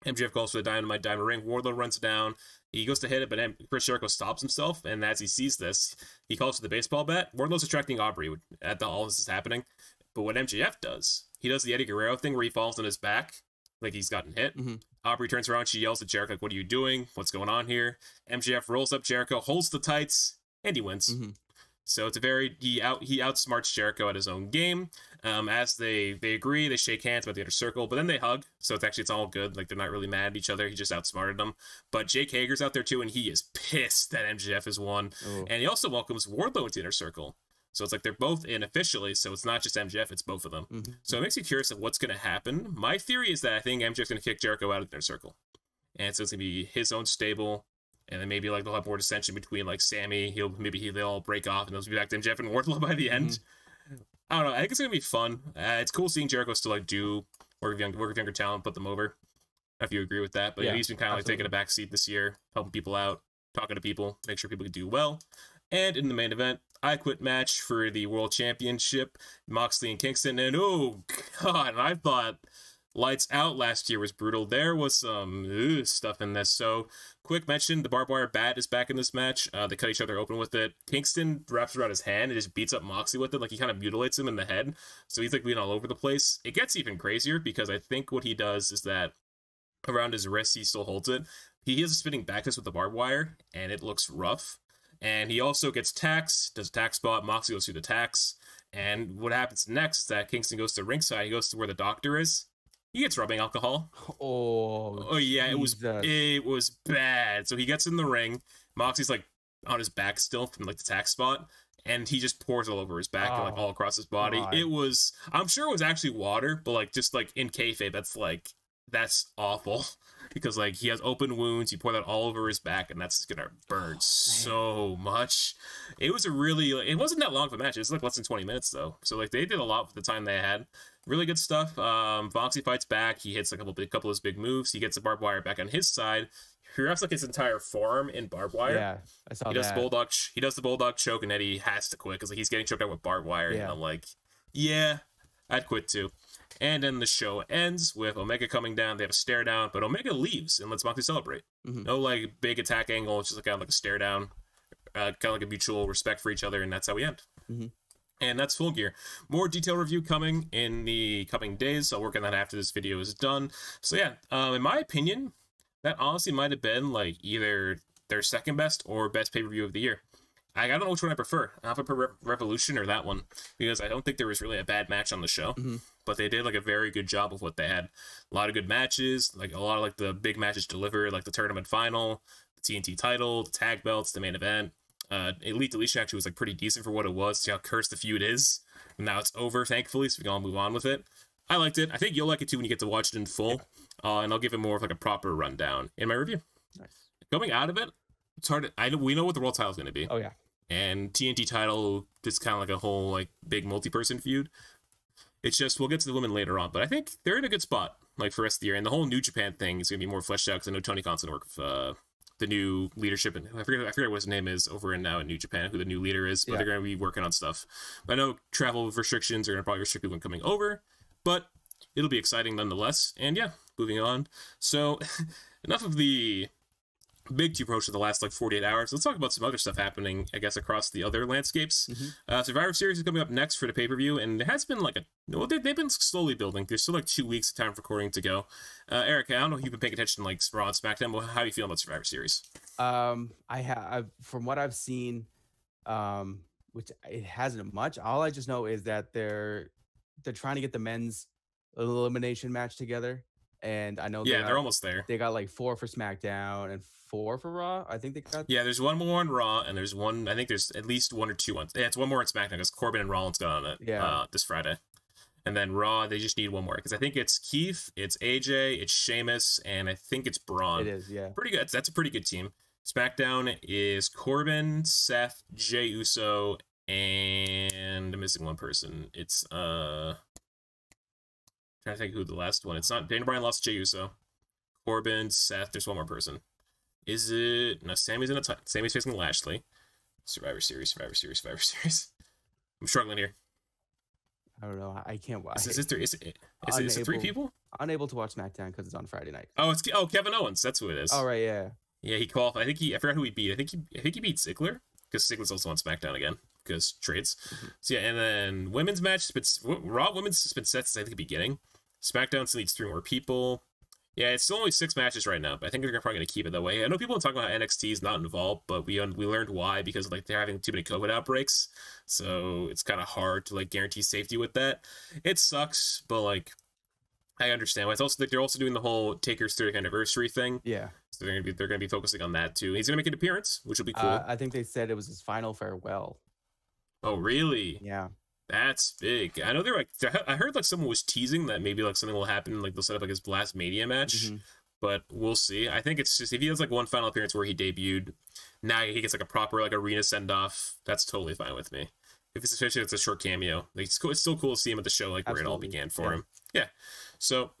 MJF goes for the Diamond Ring. Wardlow runs down. He goes to hit it, but Chris Jericho stops himself, and as he sees this, he calls for the baseball bat. Wardlow's distracting Aubrey at all this is happening. But what MJF does, he does the Eddie Guerrero thing where he falls on his back, like he's gotten hit. Aubrey turns around, she yells at Jericho, like, what are you doing? What's going on here? MJF rolls up Jericho, holds the tights, and he wins. So it's he outsmarts Jericho at his own game. As they agree, they shake hands about the inner circle, but then they hug. So it's all good. Like they're not really mad at each other. He just outsmarted them. But Jake Hager's out there too, and he is pissed that MJF has won. And he also welcomes Wardlow into the inner circle. So it's like they're both in officially. So it's not just MJF, it's both of them. So it makes you curious of what's going to happen. My theory is that I think MJF's going to kick Jericho out of the inner circle, and so it's going to be his own stable. And then maybe like they'll have more dissension between like Sammy. They'll all break off, and they'll be back to MJF and Wardlow by the end. I don't know. I think it's gonna be fun. It's cool seeing Jericho still like work with younger talent, put them over. If you agree with that, but yeah, he's been kind of like taking a back seat this year, helping people out, talking to people, make sure people can do well. And in the main event, I Quit match for the World Championship, Moxley and Kingston. And oh god, I thought Lights Out last year was brutal. There was some stuff in this. So, quick mention, the barbed wire bat is back in this match. They cut each other open with it. Kingston wraps around his hand and just beats up Moxley with it. Like, he kind of mutilates him in the head. So, he's, like, bleeding all over the place. It gets even crazier because I think what he does is that around his wrist, he still holds it. He has a spinning back fist with the barbed wire, and it looks rough. And he also gets tax, does a tax spot. Moxley goes through the tax. And what happens next is that Kingston goes to ringside. He goes to where the doctor is. He gets rubbing alcohol. Oh yeah, Jesus. It was bad. So he gets in the ring. Moxley's like on his back still from like the tax spot, and he just pours all over his back and like all across his body. God. It was, I'm sure it was actually water, but like just like in kayfabe, that's awful because like he has open wounds. You pour that all over his back, and that's gonna burn so much. It was it wasn't that long of a match. It was like less than 20 minutes though. So like they did a lot with the time they had. Really good stuff. Moxley fights back. He hits a couple of his big moves. He gets the barbed wire back on his side. He wraps like his entire forearm in barbed wire. Yeah, I saw that. He does the bulldog choke, and Eddie has to quit because like he's getting choked out with barbed wire. Yeah. And I'm like, yeah, I'd quit too. And then the show ends with Omega coming down. They have a stare down, but Omega leaves and lets Moxley celebrate. No like big attack angle. It's just like kind of like a stare down, kind of like a mutual respect for each other, and that's how we end. And that's Full Gear. More detailed review coming in the coming days. I'll work on that after this video is done. So yeah, in my opinion, that honestly might have been like either their second best or best pay-per-view of the year. I don't know which one I prefer. Alpha Revolution or that one, because I don't think there was really a bad match on the show. But they did like a very good job of what they had. A lot of good matches, like a lot of like the big matches delivered, like the tournament final, the TNT title, the tag belts, the main event. Elite Deletion actually was like pretty decent for what it was. See how cursed the feud is. And now it's over, thankfully, so we can all move on with it. I liked it. I think you'll like it too when you get to watch it in full. And I'll give it more of like a proper rundown in my review. Nice. Coming out of it, it's hard. We know what the world title is going to be. Oh yeah. And TNT title is kind of like a whole like big multi-person feud. It's just we'll get to the women later on, but I think they're in a good spot like for the rest of the year. And the whole New Japan thing is going to be more fleshed out because I know Tony Khan's going to work with the new leadership, and I forget what his name is over in now in New Japan, who the new leader is, but they're going to be working on stuff. But I know travel restrictions are going to probably restrict people when coming over, but it'll be exciting nonetheless. And yeah, moving on. So enough of the big two approach of the last like 48 hours. Let's talk about some other stuff happening, I guess, across the other landscapes. Survivor Series is coming up next for the pay-per-view, and it has been like they've been slowly building. There's still like 2 weeks of time for recording to go. Eric, I don't know if you've been paying attention to like Raw and SmackDown, but how are you feeling about Survivor Series? I have, from what I've seen, which it hasn't much. All I just know is that they're trying to get the men's elimination match together. And I know they're almost there. They got like 4 for SmackDown and 4 for Raw. I think they got. Yeah, there's one more on Raw, and there's one. I think there's at least 1 or 2 ones. Yeah, it's one more on SmackDown because Corbin and Rollins got on it. This Friday, and then Raw they just need one more because I think it's Keith, it's AJ, it's Sheamus, and I think it's Braun. It is, yeah. Pretty good. That's a pretty good team. SmackDown is Corbin, Seth, Jey Uso, and I'm missing one person. It's trying to think who the last one. It's not Daniel Bryan lost to Jey Uso. Corbin, Seth. There's one more person. Is it? No, Sammy's in a title. Sammy's facing Lashley. Survivor Series. I'm struggling here. I don't know. I can't watch. Is it three people? Unable to watch SmackDown because it's on Friday night. Oh, it's Kevin Owens. That's who it is. Oh right, yeah. Yeah, he qualified. I forgot who he beat. I think he beat Ziggler because Ziggler's also on SmackDown again because trades. So yeah, and then women's match. Raw women's has been set since I think the beginning. SmackDown still needs 3 more people. Yeah, it's still only 6 matches right now, but I think they're probably going to keep it that way. I know people are talking about how NXT is not involved, but we learned why, because like they're having too many COVID outbreaks, so it's kind of hard to like guarantee safety with that. It sucks, but like I understand. It's also like they're also doing the whole Taker's 30th anniversary thing. Yeah. So they're gonna be focusing on that too. He's gonna make an appearance, which will be cool. I think they said it was his final farewell. Oh really? Yeah. That's big. I know they're like, I heard like someone was teasing that maybe like something will happen, like they'll set up like his last Mania match, but we'll see. I think it's just, if he has like one final appearance where he debuted, now he gets like a proper like arena send off, that's totally fine with me. If it's especially if it's a short cameo, like it's cool. It's still cool to see him at the show, like where it all began for him. Yeah. So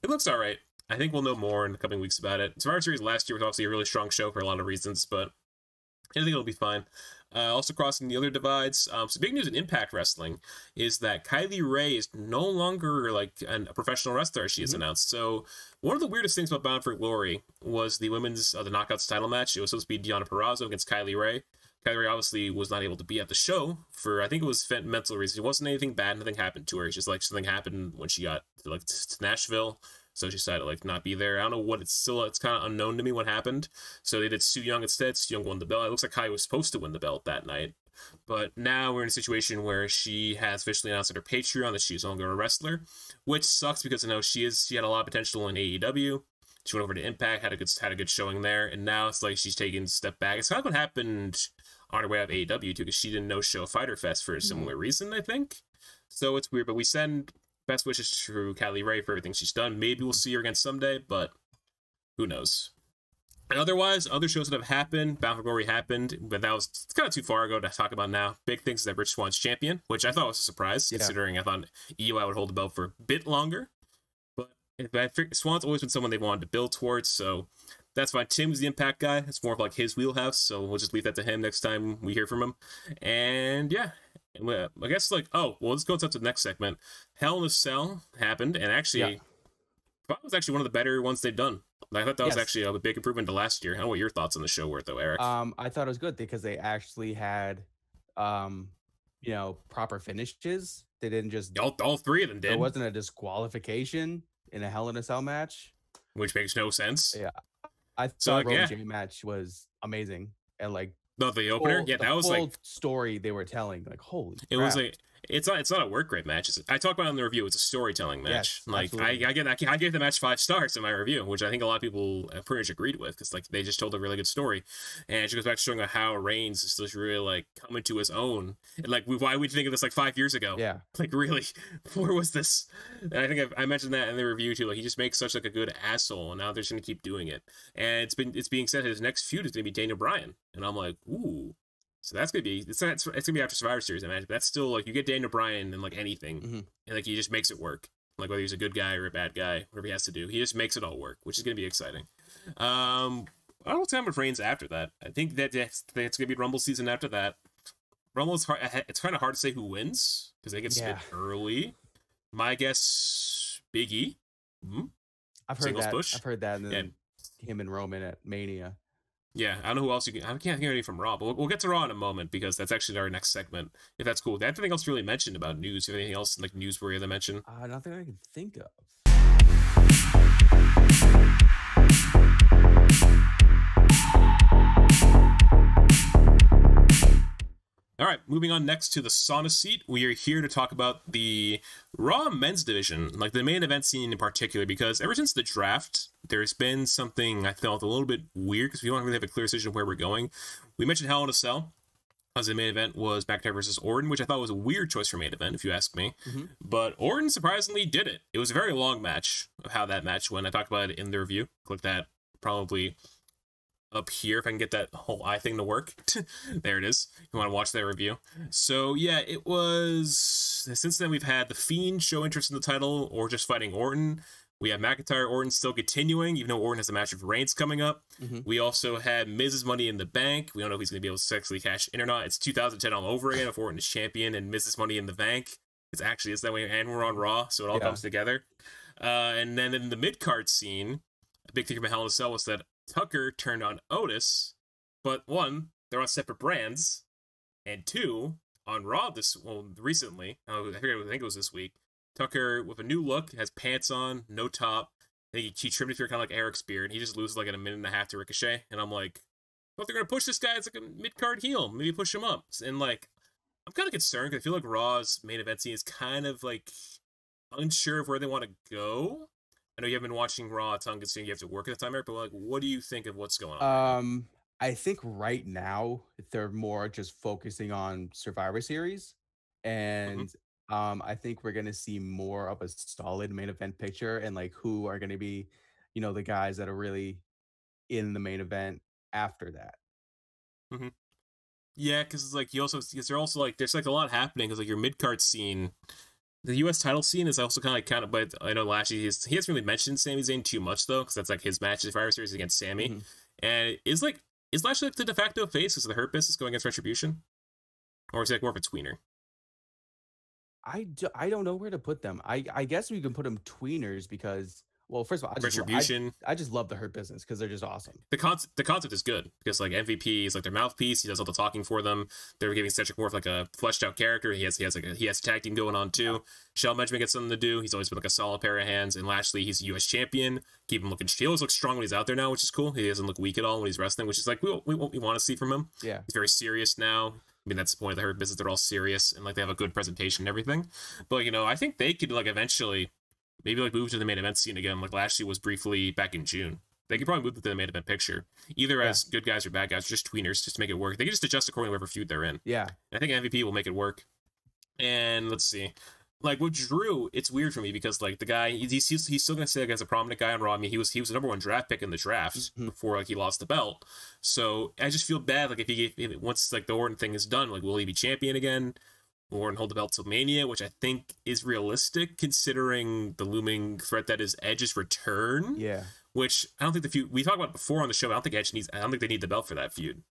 it looks all right. I think we'll know more in the coming weeks about it. Survivor Series last year was obviously a really strong show for a lot of reasons, but I think it'll be fine. Also crossing the other divides. So big news in Impact Wrestling is that Kylie Ray is no longer like a professional wrestler, she has announced. So one of the weirdest things about Bound for Glory was the women's the Knockouts title match. It was supposed to be Deonna Purrazzo against Kylie Ray. Kylie Ray obviously was not able to be at the show for, I think it was mental reasons. It wasn't anything bad. Nothing happened to her. It's just like something happened when she got to Nashville. So she decided to like not be there. I don't know what it's kind of unknown to me what happened. So they did Su Yung instead. Su Yung won the belt. It looks like Kai was supposed to win the belt that night. But now we're in a situation where she has officially announced on her Patreon that she's no longer a wrestler, which sucks because I know she had a lot of potential in AEW. She went over to Impact, had a good showing there, and now it's like she's taking a step back. It's kind of what happened on her way out of AEW too, because she didn't no-show Fyter Fest for a similar reason, I think. So it's weird, but we send best wishes to Kylie Ray for everything she's done. Maybe we'll see her again someday, but who knows? And otherwise, other shows that have happened, Bound for Glory happened, but it's kind of too far ago to talk about now. Big things is that Rich Swan's champion, which I thought was a surprise, considering I thought EY would hold the belt for a bit longer. But Swan's always been someone they wanted to build towards, so that's fine. Tim's the Impact guy. It's more of like his wheelhouse, so we'll just leave that to him next time we hear from him. And yeah. I guess let's go to the next segment. Hell in a Cell happened, and actually, that was actually one of the better ones they've done. I thought that was actually a big improvement to last year. I don't know what your thoughts on the show were, though, Eric. I thought it was good because they actually had, proper finishes. They didn't just all 3 of them did. There wasn't a disqualification in a Hell in a Cell match, which makes no sense. Yeah, I thought Roman J match was amazing, and like. No, the opener? That was like story they were telling. Like, holy crap. It was like it's not a work rate match. I talk about it in the review. It's a storytelling match. Yes, like I gave the match 5 stars in my review, which I think a lot of people pretty much agreed with because like they just told a really good story. And she goes back to showing how Reigns is just really like coming to his own. And like why would you think of this like 5 years ago? Yeah. Like really, where was this? And I think I mentioned that in the review too. Like he just makes such like a good asshole, and now they're just gonna keep doing it. And it's being said his next feud is gonna be Daniel Bryan, and I'm like, ooh. So that's gonna be it's gonna be after Survivor Series, I imagine. But that's still like you get Daniel Bryan in like anything, and like he just makes it work. Like whether he's a good guy or a bad guy, whatever he has to do, he just makes it all work, which is gonna be exciting. I don't know what's happening with Reigns after that. I think it's gonna be Rumble season after that. Rumble is hard. It's kind of hard to say who wins because they get split early. My guess, Big E. I've heard that. I've heard that. And then him and Roman at Mania. Yeah, I don't know who else I can't think of anything from Raw, but we'll get to Raw in a moment because that's actually our next segment. If that's cool. Anything else really mentioned about news? Anything else like newsworthy to mention? Nothing I can think of. All right, moving on next to the sauna seat. We are here to talk about the Raw men's division, like the main event scene in particular, because ever since the draft, there's been something I felt a little bit weird because we don't really have a clear decision of where we're going. We mentioned Hell in a Cell as the main event was McIntyre versus Orton, which I thought was a weird choice for main event, if you ask me. But Orton surprisingly did it. It was a very long match of how that match went. I talked about it in the review. Click that probably up here if I can get that whole eye thing to work. There it is. If you want to watch that review. So yeah, it was. Since then we've had The Fiend show interest in the title or just fighting Orton. We have McIntyre Orton still continuing, even though Orton has a match with Reigns coming up. We also had Miz's Money in the Bank. We don't know if he's going to be able to successfully cash in or not. It's 2010 all over again if Orton is champion and Miz's Money in the Bank. It's that way, and we're on Raw, so it all comes together. And then in the mid-card scene, a big thing from Hell in a Cell was that Tucker turned on Otis, but one, they're on separate brands, and two, on Raw recently, I think it was this week, Tucker with a new look, has pants on, no top. I think he trimmed it through kind of like Eric's beard. He just loses like in a minute and a half to Ricochet, and I'm like, well, if they're gonna push this guy as like a mid-card heel, maybe push him up. And like, I'm kind of concerned because I feel like Raw's main event scene is kind of like unsure of where they want to go. I know you haven't been watching Raw a ton, considering you have to work at the time, Eric, but like, what do you think of what's going on? I think right now they're more just focusing on Survivor Series, and I think we're gonna see more of a solid main event picture and like who are gonna be, the guys that are really in the main event after that. Mm-hmm. Yeah, because like they're also like there's like a lot happening because like your mid card scene, the U.S. title scene is also kind of. But I know Lashley he hasn't really mentioned Sami Zayn too much though, because that's like his match in Survivor Series against Sami, and is Lashley like the de facto face because of the Hurt Business going against Retribution, or is it like more of a tweener? I don't know where to put them. I guess we can put them tweeners because, well, first of all, Retribution. I just love the Hurt Business because they're just awesome. The concept is good because like MVP is like their mouthpiece. He does all the talking for them. They're giving Cedric more of like a fleshed out character. He has a tag team going on too. Shell Benjamin gets something to do. He's always been like a solid pair of hands. And Lashley, he's a U.S. champion. Keep him looking. He always looks strong when he's out there now, which is cool. He doesn't look weak at all when he's wrestling, which is like what we want to see from him. Yeah, he's very serious now. I mean, that's the point of the Hurt Business. They're all serious and like they have a good presentation and everything. But I think they could like eventually maybe like move to the main event scene again, like Lashley was briefly back in June. They could probably move to the main event picture, either as good guys or bad guys, or just tweeners, just to make it work. They can just adjust according to whatever feud they're in. Yeah, and I think MVP will make it work. And let's see, like with Drew, it's weird for me because like the guy, he's still gonna say like as a prominent guy on Raw. I mean, he was the number one draft pick in the draft before like he lost the belt. So I just feel bad like if once like the Orton thing is done, like will he be champion again? Orton hold the belt till Mania, which I think is realistic considering the looming threat that is Edge's return. Yeah. Which I don't think the feud we talked about before on the show. I don't think they need the belt for that feud.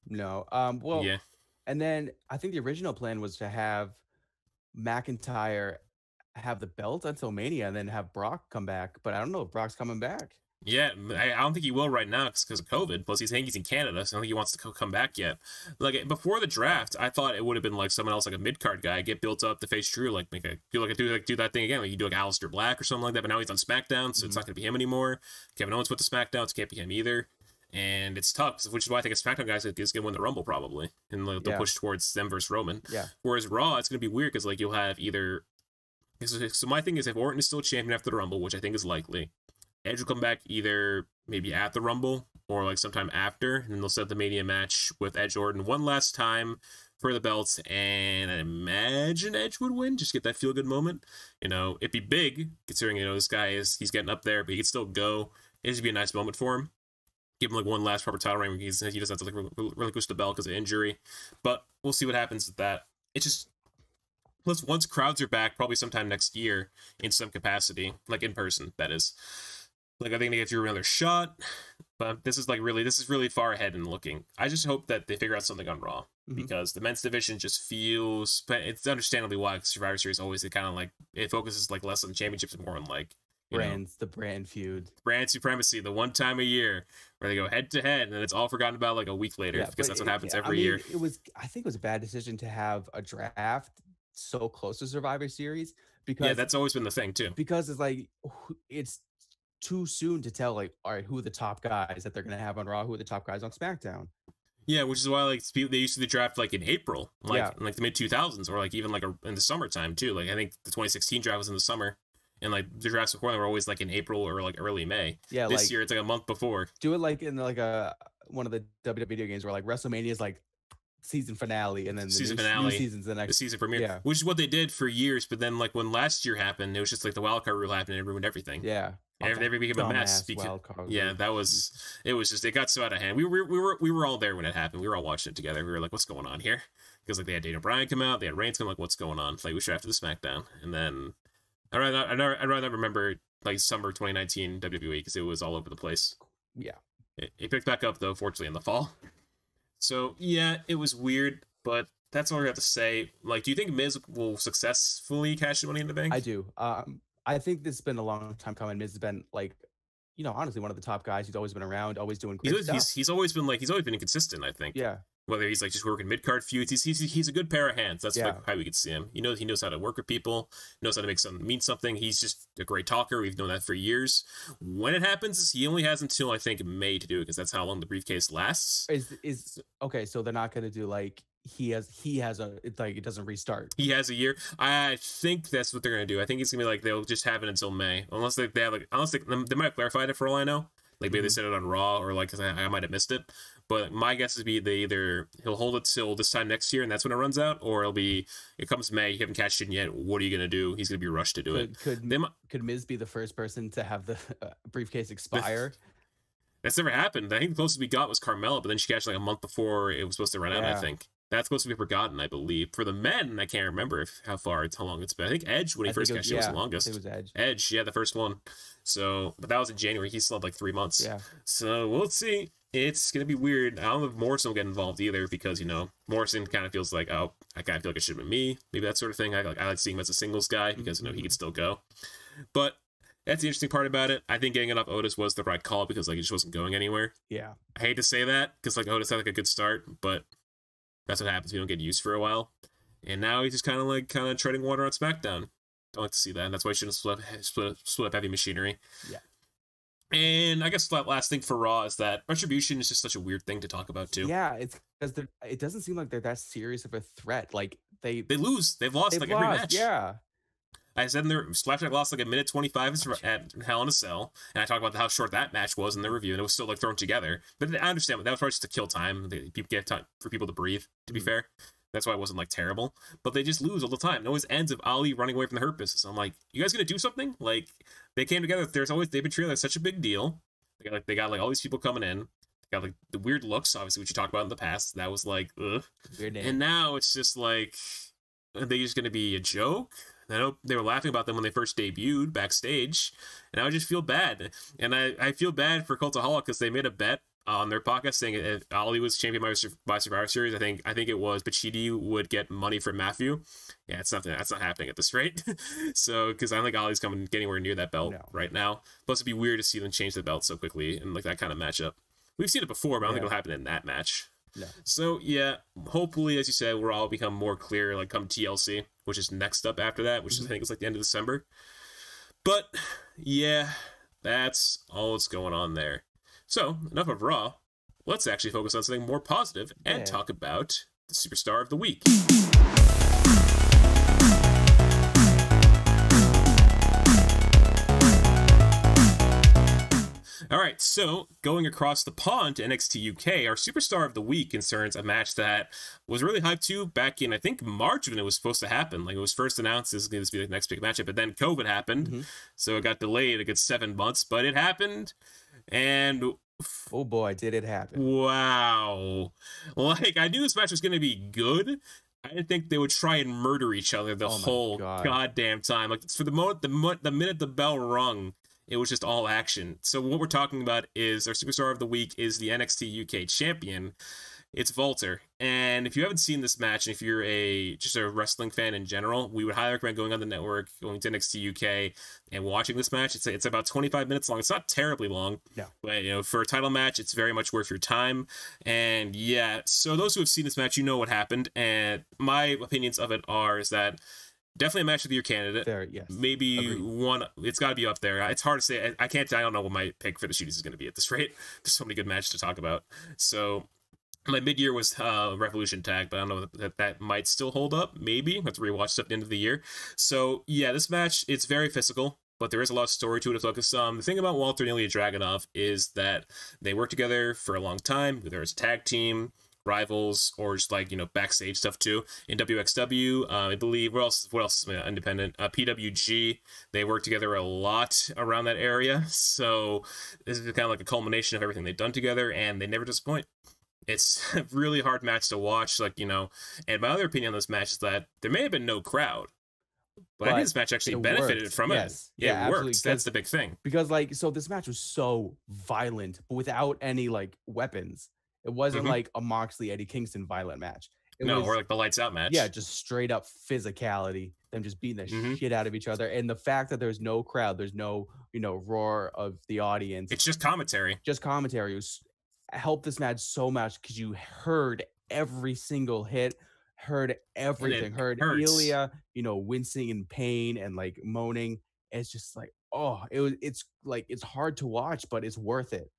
No. Well. Yeah. And then I think the original plan was to have McIntyre have the belt until Mania and then have Brock come back. But I don't know if Brock's coming back. Yeah, I don't think he will right now because of COVID. Plus, he's in Canada, so I don't think he wants to come back yet. Like before the draft, I thought it would have been like someone else, like a mid card guy, get built up to face Drew, like do that thing again, like you do like Aleister Black or something like that. But now he's on SmackDown, so it's not going to be him anymore. Kevin Owens went to SmackDown, so it can't be him either. And it's tough, which is why I think a SmackDown guy is going to win the Rumble probably, and they'll push towards them versus Roman. Yeah. Whereas Raw, it's going to be weird because like you'll have either. So my thing is, if Orton is still champion after the Rumble, which I think is likely, Edge will come back either maybe at the Rumble or like sometime after, and then they'll set the Mania match with Edge Orton one last time for the belts, and I imagine Edge would win, just get that feel good moment. It'd be big considering this guy he's getting up there, but he could still go. It'd just be a nice moment for him. Give him like one last proper title reign where he doesn't have to like relinquish the belt because of injury, but we'll see what happens with that. It's just. Plus, once crowds are back, probably sometime next year in some capacity, like in person, that is. Like, I think they give you another shot, but this is really far ahead in looking. I just hope that they figure out something on Raw because the men's division just feels, but it's understandably why Survivor Series always kind of like it focuses like less on championships and more on like the brand feud, brand supremacy, the one time a year where they go head to head, and then it's all forgotten about like a week later because that's what happens every year. I think it was a bad decision to have a draft so close to Survivor Series because that's always been the thing too. Because it's like it's too soon to tell like, all right, who are the top guys that they're gonna have on Raw, who are the top guys on SmackDown. Yeah, which is why like they used to the draft like in April, in like the mid 2000s, or like even like in the summertime too. Like I think the 2016 draft was in the summer, and like the drafts before they were always like in April or like early May. Yeah, this year it's like a month before. Do it like in like one of the WWE video games where like WrestleMania is like season finale, and then the new season's the next season premiere, which is what they did for years. But then like when last year happened, it was just like the wildcard rule happened and it ruined everything. Yeah, and everything became a mess because it got so out of hand. We were all there when it happened. We were all watching it together. We were like, what's going on here? Because like they had Daniel Bryan come out, they had Reigns come, like what's going on? Like we should after the SmackDown, and then I'd rather remember like summer 2019 WWE because it was all over the place. Yeah, it picked back up though, fortunately in the fall. So, yeah, it was weird, but that's all I have to say. Like, do you think Miz will successfully cash the Money in the Bank? I do. I think this has been a long time coming. Miz has been like, honestly, one of the top guys. He's always been around, always doing great stuff. He's always been inconsistent, I think. Yeah. Whether he's like just working mid-card feuds, he's a good pair of hands. That's like how we could see him. He knows how to work with people, knows how to make something mean something. He's just a great talker. We've known that for years. When it happens, he only has until I think May to do it, because that's how long the briefcase lasts. Is okay, so they're not gonna do like he has it's like it doesn't restart. He has a year. I think that's what they're gonna do. I think it's gonna be like they'll just have it until May, unless they have like they might have clarified it for all I know. Like maybe they said it on Raw, or like I might have missed it. But my guess is he'll hold it till this time next year, and that's when it runs out, or it comes May, you haven't cashed in yet. What are you gonna do? He's gonna be rushed to do it. Could Miz be the first person to have the briefcase expire? That's never happened. I think the closest we got was Carmella, but then she cashed like a month before it was supposed to run out. I think that's supposed to be forgotten, I believe. For the men, I can't remember how long it's been. I think Edge, when he first cashed, was the longest. It was Edge. Edge, yeah, the first one. So, but that was in January. He still had like 3 months. Yeah. So we'll see. It's gonna be weird. I don't know if Morrison will get involved either, because Morrison kind of feels like, oh, I kind of feel like it should have been me, maybe that sort of thing. I like seeing him as a singles guy, because he could still go. But that's the interesting part about it. I think getting it off Otis was the right call, because like it just wasn't going anywhere. Yeah. I hate to say that, because like Otis had like a good start, but that's what happens if you don't get used for a while. And now he's just kind of treading water on SmackDown. Don't like to see that, and that's why he shouldn't split up Heavy Machinery. Yeah. And I guess the last thing for Raw is that Retribution is just such a weird thing to talk about too. Yeah, it's because it doesn't seem like they're that serious of a threat. Like they lose. They've lost every match. Yeah. I said Slapjack lost like a minute 25 at Hell in a Cell, and I talked about how short that match was in the review, and it was still like thrown together. But I understand that was probably just to kill time. People get time for people to breathe. To be fair, that's why it wasn't like terrible. But they just lose all the time. It always ends with Ali running away from the Hurt Business. So I'm like, you guys gonna do something? Like they came together. They've been treated like such a big deal. They got all these people coming in. They got like the weird looks, obviously, which you talked about in the past. That was like, ugh. Weird name. And now it's just like, are they just gonna be a joke? I know they were laughing about them when they first debuted backstage, and I just feel bad. And I feel bad for Cultaholic, because they made a bet on their podcast saying if Ali was champion by Survivor Series, I think it was Pacitti would get money from Matthew. Yeah, that's not happening at this rate. So, because I don't think Ali's getting anywhere near that belt right now. Plus, it'd be weird to see them change the belt so quickly and like that kind of matchup. We've seen it before, but I don't think it'll happen in that match. No. So yeah, hopefully, as you said, we'll all become more clear, like come TLC, which is next up after that, which is, I think is like the end of December. But yeah, that's all that's going on there. So enough of Raw. Let's actually focus on something more positive and talk about the Superstar of the Week. All right, so going across the pond to NXT UK, our Superstar of the Week concerns a match that was really hyped too back in, I think, March when it was supposed to happen. Like, it was first announced as going to be the next big matchup, but then COVID happened, so it got delayed a good 7 months, but it happened, and... oh boy, did it happen. Wow. Like, I knew this match was going to be good. I didn't think they would try and murder each other the whole goddamn time. Like, for the minute the bell rung, it was just all action. So what we're talking about is our Superstar of the Week is the NXT UK champion. It's Walter. And if you haven't seen this match, and if you're just a wrestling fan in general, we would highly recommend going on the network, going to NXT UK, and watching this match. It's about 25 minutes long. It's not terribly long. No. But, for a title match, it's very much worth your time. And yeah, so those who have seen this match, you know what happened. And my opinions of it is that definitely a match of the year candidate. There, yes. Maybe agreed. One. It's got to be up there. It's hard to say. I can't. I don't know what my pick for the Shooties is going to be at this rate. There's so many good matches to talk about. So my mid-year was Revolution Tag, but I don't know that might still hold up. Maybe I have to rewatch stuff at the end of the year. So yeah, this match, it's very physical, but there is a lot of story to it to focus on. The thing about Walter and Ilya Dragunov is that they worked together for a long time. Whether it's a tag team, rivals, or just like backstage stuff too. In WXW, I believe what else independent, PWG, they work together a lot around that area. So this is kind of like a culmination of everything they've done together, and they never disappoint. It's a really hard match to watch, and my other opinion on this match is that there may have been no crowd, but I think this match actually benefited from it. Yeah, it worked. That's the big thing. Because so this match was so violent, but without any weapons. It wasn't like a Moxley Eddie Kingston violent match. It No, was, or like the lights out match. yeah, just straight up physicality. Them just beating the Mm-hmm. shit out of each other, and the fact that there's no crowd, there's no roar of the audience, It's just commentary. just commentary was helped this match so much because you heard every single hit, heard And it everything, heard hurts. Ilya, wincing in pain and like moaning. It's just like, it's like it's hard to watch, but it's worth it.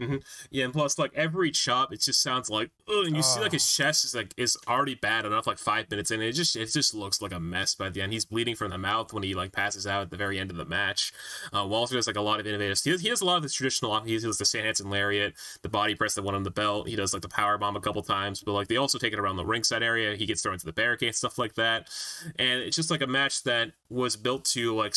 Mm-hmm. Yeah, and plus, like every chop, it just sounds like, ugh, and you see like Oh, his chest is already bad enough. Like 5 minutes in, it just looks like a mess by the end. He's bleeding from the mouth when he like passes out at the very end of the match. Walter does like a lot of innovative. He does a lot of the traditional. He does the Stan Hansen lariat, the body press that won him the belt. He does like the power bomb a couple times, but like they also take it around the ringside area. He gets thrown into the barricade, stuff like that, and it's just like a match that was built to like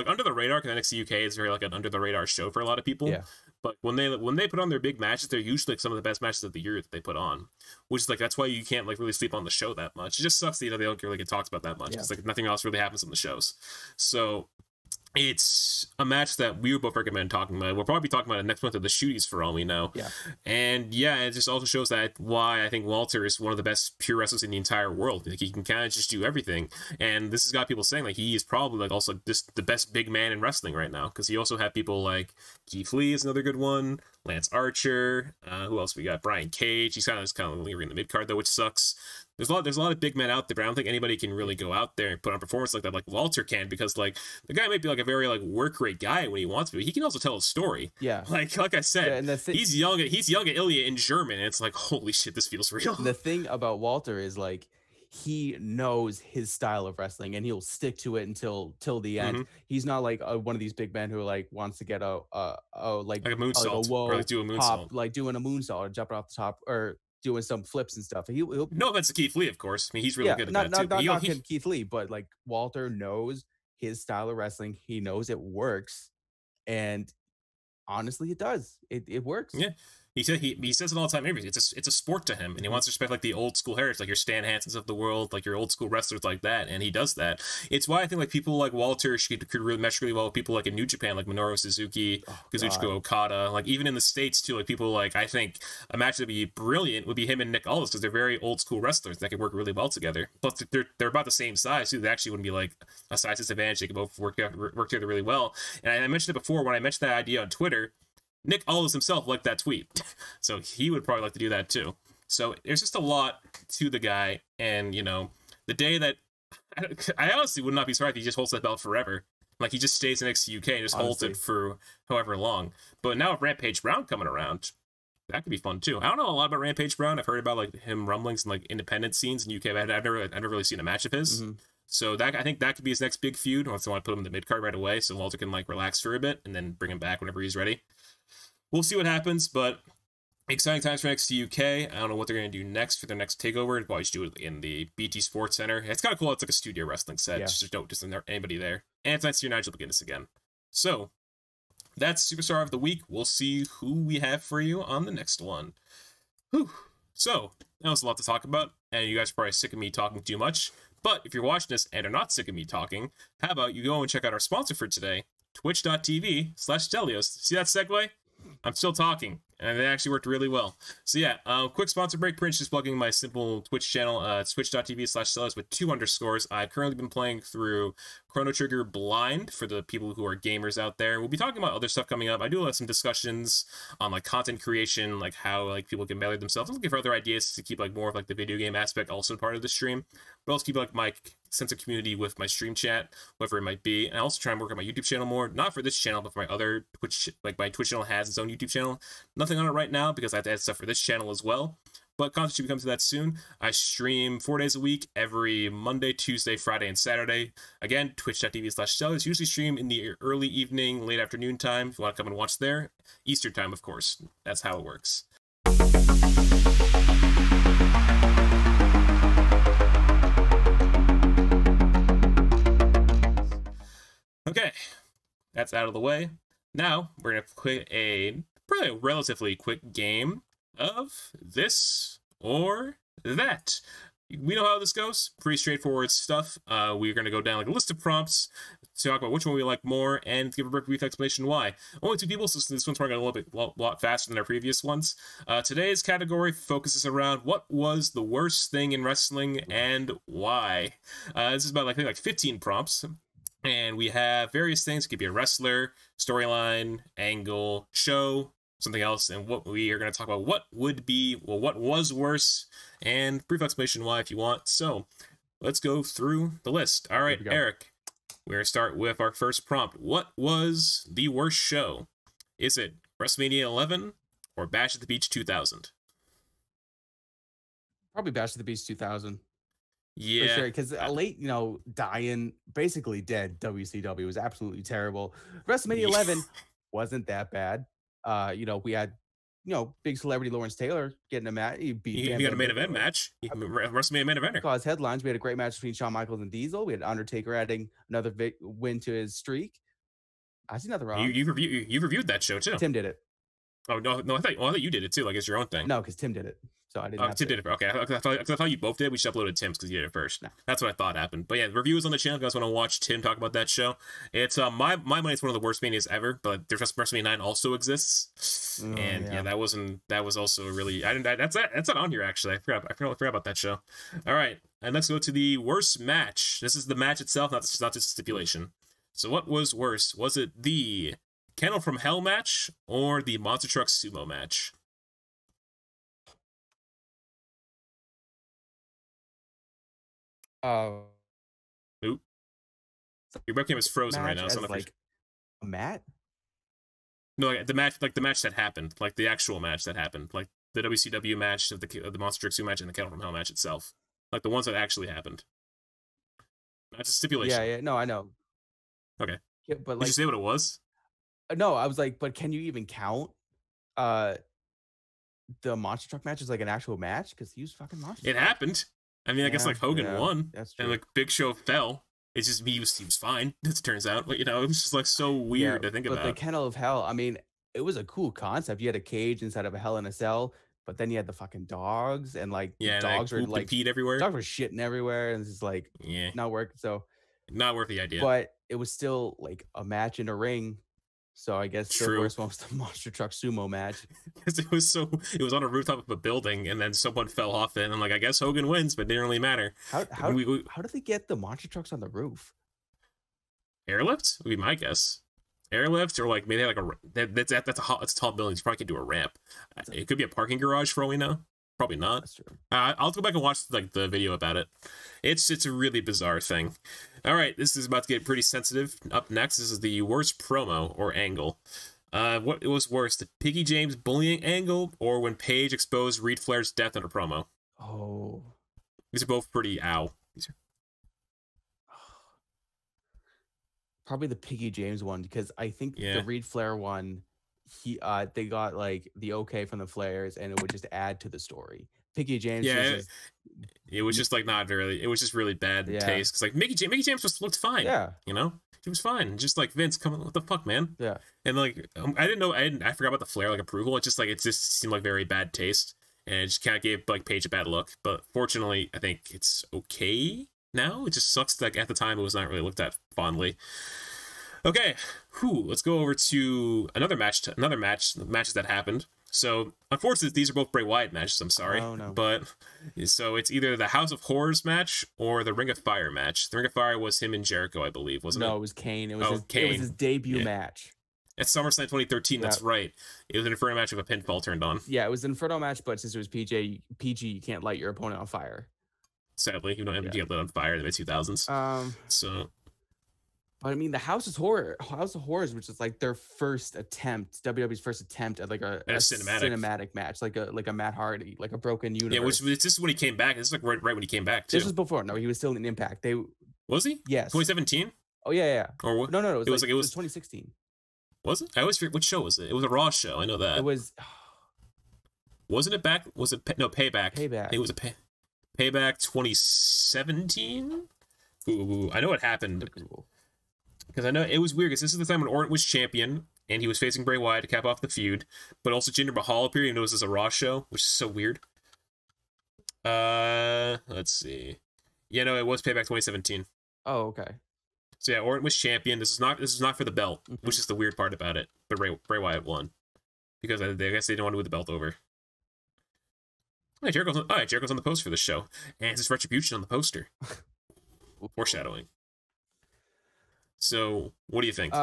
under the radar. Because NXT UK is very like an under the radar show for a lot of people. yeah. But when they put on their big matches, they're usually like some of the best matches of the year that they put on, which is like that's why you can't like really sleep on the show that much. It just sucks that they don't really get talked about that much. Yeah. It's like nothing else really happens on the shows. So it's a match that we would both recommend talking about. We'll probably be talking about it next month at the Shooties for all we know. Yeah. And yeah, it just also shows that why I think Walter is one of the best pure wrestlers in the entire world. Like he can kind of just do everything. And this has got people saying like he is probably like also just the best big man in wrestling right now. Because he also had people like Keith Lee is another good one. Lance Archer. Who else we got? Brian Cage. He's kind of lingering in the mid card though, which sucks. There's a lot of big men out there, but I don't think anybody can really go out there and put on a performance like that, like Walter can, because like the guy might be like a very like work rate guy when he wants to, but he can also tell a story. Yeah. Like I said, Yeah, and he's young at Ilya in German, and it's like holy shit, this feels real. The thing about Walter is like he knows his style of wrestling and he'll stick to it until the end. Mhm. He's not like one of these big men who like wants to get like Like a moonsault, whoa or like do a moonsault. pop, like doing a moonsault or jumping off the top or doing some flips and stuff. He'll No offense to Keith Lee, of course. I mean, he's really good at that too. Not Keith Lee, but like Walter knows his style of wrestling. He knows it works, and honestly, it does. It works. Yeah. He says it all the time. It's a sport to him, and he wants to respect like the old school heritage, like your Stan Hansens of the world, like your old school wrestlers like that, and he does that. It's why I think like people like Walter could really mesh really well with people like in New Japan, like Minoru Suzuki, Kazuchika Okada, like even in the States too. Like people like I think a match that'd be brilliant would be him and Nick Aldis because they're very old school wrestlers that could work really well together. Plus they're about the same size too. They actually wouldn't be like a size disadvantage. They could both work together really well. And I mentioned it before when I mentioned that idea on Twitter. Nick Aldis himself liked that tweet, so he would probably like to do that too. So there's just a lot to the guy, and the day that I honestly would not be surprised if he just holds that belt forever. Like he just stays next to UK and just holds it for however long. But now with Rampage Brown coming around, that could be fun too. I don't know a lot about Rampage Brown. I've heard about like him rumblings and like independent scenes in UK, but I've never really seen a match of his. Mm-hmm. So I think that could be his next big feud. Unless I want to put him in the mid card right away, so Walter can like relax for a bit and then bring him back whenever he's ready. We'll see what happens, but exciting times for NXT UK. I don't know what they're going to do next for their next takeover. They'll probably just do it in the BT Sports Center. It's kind of cool. It's like a studio wrestling set. Yeah. Just anybody there. And it's nice to see Nigel McGuinness again. So that's Superstar of the Week. We'll see who we have for you on the next one. Whew. So that was a lot to talk about, and you guys are probably sick of me talking too much. But if you're watching this and are not sick of me talking, how about you go and check out our sponsor for today, twitch.tv/Stelios. See that segue? I'm still talking, and it actually worked really well. So yeah, quick sponsor break. Prince just plugging my simple Twitch channel. It's twitch.tv/Stelios with 2 underscores. I've currently been playing through Chrono Trigger Blind for the people who are gamers out there. We'll be talking about other stuff coming up. I do have some discussions on like content creation, like how like people can better themselves. I'm looking for other ideas to keep like more of like the video game aspect also part of the stream, but also keep like my sense of community with my stream chat, whatever it might be. And I also try and work on my YouTube channel more, not for this channel, but for my other Twitch. Like my Twitch channel has its own YouTube channel. Nothing on it right now because I have to add stuff for this channel as well. But content should be coming to that soon. I stream 4 days a week, every Monday, Tuesday, Friday, and Saturday. Again, twitch.tv/Stelios. Usually stream in the early evening, late afternoon time. If you want to come and watch there. Eastern time, of course. That's how it works. Okay, that's out of the way. Now, we're going to play probably a relatively quick game of this or that. We know how this goes. Pretty straightforward stuff. We're going to go down like a list of prompts. to talk about which one we like more and give a brief explanation why. Only 2 people, so this one's probably going a lot faster than our previous ones. Today's category focuses around what was the worst thing in wrestling and why. This is about I think like 15 prompts. And we have various things. It could be a wrestler, storyline, angle, show, something else. And what we are going to talk about what was worse, and brief explanation why if you want. So let's go through the list. All right, Eric, we're going to start with our first prompt. What was the worst show? Is it WrestleMania 11 or Bash at the Beach 2000? Probably Bash at the Beach 2000. Yeah, for sure. Because late, dying, basically dead WCW was absolutely terrible. WrestleMania 11 wasn't that bad. We had, big celebrity Lawrence Taylor getting a match. He got a main event match. WrestleMania main eventer. Cause headlines. We had a great match between Shawn Michaels and Diesel. We had Undertaker adding another win to his streak. I see nothing wrong. You reviewed that show too. Tim did it. Oh no! I thought you did it too. Like it's your own thing. No, because Tim did it. So I didn't. Oh, Tim did it. Okay, I thought you both did. We just uploaded Tim's because you did it first. No. That's what I thought happened. But yeah, the review is on the channel. If you guys want to watch Tim talk about that show, it's my money. It's one of the worst manias ever. But there's WrestleMania 9 also exists, and yeah, that was also really. That's not on here actually. I forgot about that show. All right, and let's go to the worst match. This is the match itself, not just a stipulation. So what was worse? Was it the Kennel from Hell match or the Monster Truck Sumo match? Oop. Your webcam is frozen right now. So a mat? No, like the match that happened, like the actual match that happened, like the WCW match of the Monster Truck Sumo match and the Kennel from Hell match itself, like the ones that actually happened. That's a stipulation. Yeah. No, I know. Okay. Yeah, but did you say what it was? No, I was like, but can you even count the Monster Truck match as like an actual match? Because he was fucking Monster Truck. It happened. I mean, I guess like Hogan won, that's true. And like Big Show fell. It's just he was fine. As it turns out, but it was just like so weird to think about. But the Kennel of Hell, I mean, it was a cool concept. You had a cage inside of a Hell in a Cell, but then you had the fucking dogs, and like dogs were like peed everywhere. Dogs were shitting everywhere, and it's just like not working. So not worth the idea. But it was still like a match in a ring. So I guess the worst one was the Monster Truck Sumo match. Because it was on a rooftop of a building, and then someone fell off it, and like I guess Hogan wins, but it didn't really matter. How did they get the monster trucks on the roof? Airlift would be my guess. Airlift, or like maybe like that's a tall building. You probably could do a ramp. It could be a parking garage for all we know. Probably not. That's true. I'll go back and watch like the video about it. It's a really bizarre thing. All right, this is about to get pretty sensitive. Up next, this is the worst promo or angle. What was worse, the Piggy James bullying angle or when Paige exposed Reed Flair's death in a promo? Oh, these are both pretty Probably the Piggy James one, because I think the Reed Flair one, they got like the okay from the Flairs, and it would just add to the story. Piggy James, it was just like not really. It was just really bad taste. Because like Mickey James just looked fine. Yeah, he was fine. Just like Vince, come on, what the fuck, man? Yeah. And like I forgot about the Flair like approval. It just seemed like very bad taste, and it just kind of gave like Paige a bad look. But fortunately, I think it's okay now. It just sucks that like, at the time it was not really looked at fondly. Okay, let's go over to another match. The matches that happened. So, unfortunately, these are both Bray Wyatt matches. I'm sorry, but so it's either the House of Horrors match or the Ring of Fire match. The Ring of Fire was him and Jericho, I believe, wasn't it? No, it was Kane. It was his debut match. At SummerSlam 2013, that's right. It was an Inferno match with a pinfall turned on. Yeah, it was an Inferno match, but since it was PG, you can't light your opponent on fire. Sadly, you don't get lit on fire in the mid-2000s. But I mean, the House of Horrors, which is like their first attempt, WWE's first attempt at like a cinematic match, like a Matt Hardy, like a broken universe. Yeah, this is when he came back. This is like right when he came back too. This was before. No, he was still in Impact. Was he? Yes. 2017. Oh yeah. Or what? No. It was 2016. Was it? I always forget which show was it. It was a Raw show. I know that. It was. Wasn't it back? Was it Payback? Payback. It was a Payback 2017. Ooh, I know what happened. Because I know it was weird, because this is the time when Orton was champion, and he was facing Bray Wyatt to cap off the feud, but also Jinder Mahal appeared, and it was as a Raw show, which is so weird. Let's see. Yeah, no, it was Payback 2017. Oh, okay. So yeah, Orton was champion. This is not for the belt, which is the weird part about it. But Bray Wyatt won because I guess they didn't want to move the belt over. All right, Jericho's on the poster for this show, and it's his retribution on the poster. Foreshadowing. So, what do you think?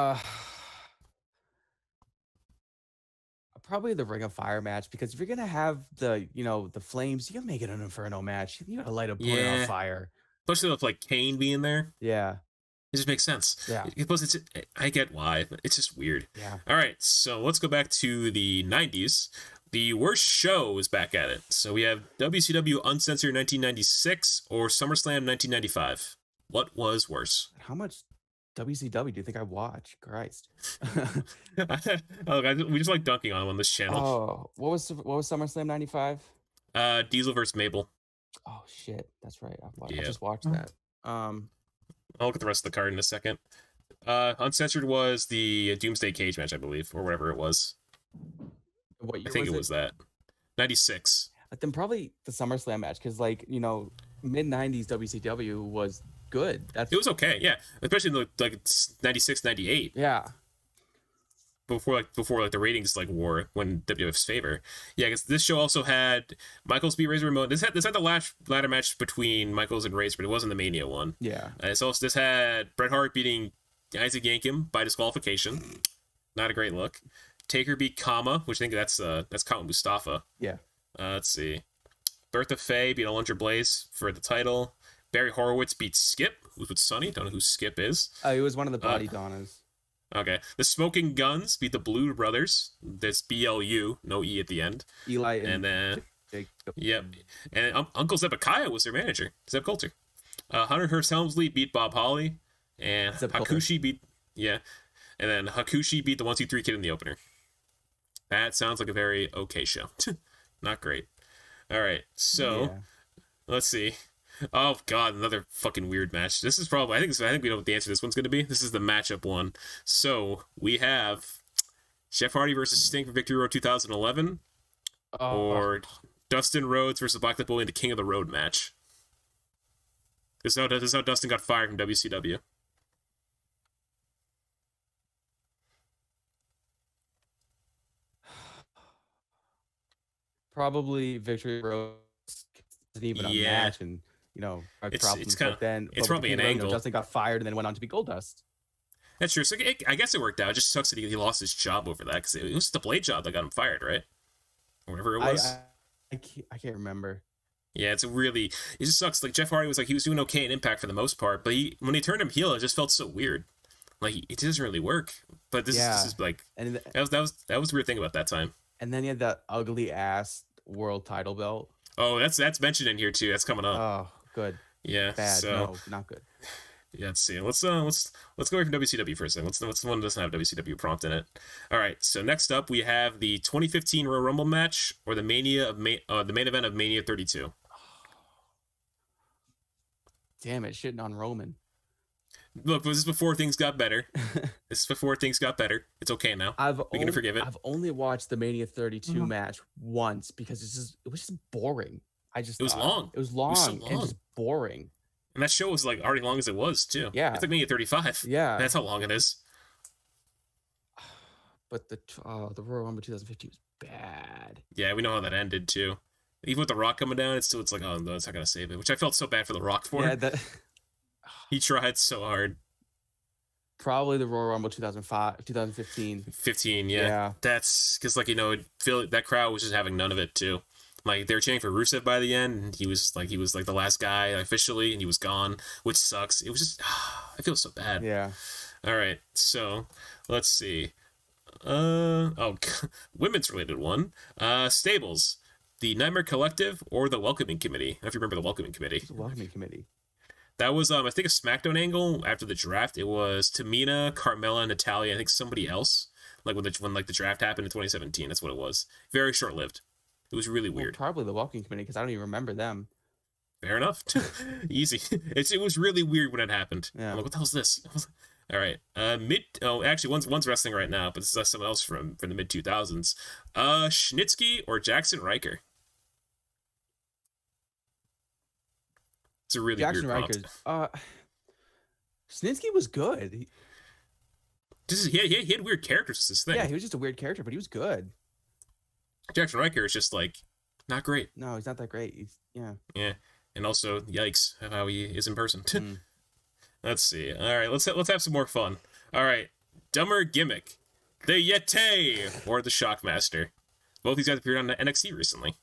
Probably the Ring of Fire match, because if you're gonna have the flames, you gotta make it an Inferno match. You gotta light a point on fire. Especially with like Kane being there. Yeah. It just makes sense. Yeah. Plus, I get why, but it's just weird. Yeah. All right, so let's go back to the 90s. The worst show is back at it. So we have WCW Uncensored 1996 or SummerSlam 1995. What was worse? How much WCW do you think I watch? Christ. We just like dunking on him on this channel. Oh, what was SummerSlam 95? Diesel versus Mabel. Oh shit, that's right. I just watched that. I'll look at the rest of the card in a second. Uncensored was the Doomsday Cage match, I believe, or whatever it was. What year I think it was that. 96. Then probably the SummerSlam match, because mid 90s WCW was good. It was okay, yeah. Especially in like 96, 98. Yeah. Before the ratings war when WWF's favor. Yeah, because this show also had Michaels beat Razor Ramon. This had the ladder match between Michaels and Razor, but it wasn't the Mania one. Yeah. This had Bret Hart beating Isaac Yankem by disqualification. Not a great look. Taker beat Kama, which I think that's Kama Mustafa. Yeah. Let's see. Bertha Faye beat Alundra Blaze for the title. Barry Horowitz beat Skip, who's with Sonny. Don't know who Skip is. He was one of the Body Donnas. Okay. The Smoking Guns beat the Blue Brothers. This BLU, no E at the end. Eli and then Jake. Yep. And Uncle Zebekiah was their manager. Zeb Coulter. Hunter Hearst Helmsley beat Bob Holly. And Hakushi beat And then Hakushi beat the 1-2-3 Kid in the opener. That sounds like a very okay show. Not great. All right. So let's see. Oh god, another fucking weird match. This is probably I think we know what the answer to this one's going to be. This is the matchup one. So we have Jeff Hardy versus Sting for Victory Road 2011, or Dustin Rhodes versus Black Bully in the King of the Road match. This is how Dustin got fired from WCW. Probably Victory Road isn't even a match, and problems. It's probably an angle. Dustin got fired and then went on to be Goldust. That's true. So I guess it worked out. It just sucks that he lost his job over that, because it was the Blade job that got him fired, right? Or whatever it was. I can't remember. Yeah, it just sucks. Like Jeff Hardy was he was doing okay in Impact for the most part, but when he turned him heel, it just felt so weird. Like it doesn't really work. But this is like that was the weird thing about that time. And then he had that ugly ass world title belt. Oh, that's mentioned in here too. That's coming up. Oh, good. Yeah. Bad. No, not good. Yeah, let's see. Let's go away from WCW for a second. What's the one that doesn't have WCW prompt in it? All right. So next up, we have the 2015 Royal Rumble match, or the the main event of Mania 32. Damn it! Shitting on Roman. Look, this is before things got better. This is before things got better. It's okay now. We can forgive it. I've only watched the Mania 32 match once, because it was just boring. It was long. It was long, so long and just boring. And that show was already long as it was too. Yeah, it's like Mania 35. Yeah, that's how long it is. But the Royal Rumble 2015 was bad. Yeah, we know how that ended too. Even with The Rock coming down, it's like, oh no, it's not gonna save it. Which I felt so bad for The Rock for. Yeah, he tried so hard. Probably the Royal Rumble 2015. 15, yeah. That's because that crowd was just having none of it too. Like they were chanting for Rusev by the end, and he was the last guy officially, and he was gone, which sucks. It was just I feel so bad. Yeah. All right, so let's see. Women's related one. Stables, the Nightmare Collective or the Welcoming Committee. I don't know if you remember the Welcoming Committee. The Welcoming Committee. That was I think a SmackDown angle after the draft. It was Tamina, Carmella, Natalya, I think somebody else. Like when the draft happened in 2017. That's what it was. Very short lived. It was really weird. Probably the Welcoming Committee, because I don't even remember them. Fair enough. Easy. It was really weird when it happened. Yeah. I'm like, what the hell's this? All right. Actually, one's wrestling right now, but this is someone else from the mid 2000s. Schnitzky or Jackson Riker? It's a really Jackson weird Riker's. Snitsky was good. He had weird characters. Is this thing? Yeah, he was just a weird character, but he was good. Jackson Riker is just like not great. No, he's not that great. Yeah, and also yikes how he is in person. Let's see. All right, let's have some more fun. All right, dumber gimmick, the Yeti or the Shockmaster. Both these guys appeared on NXT recently.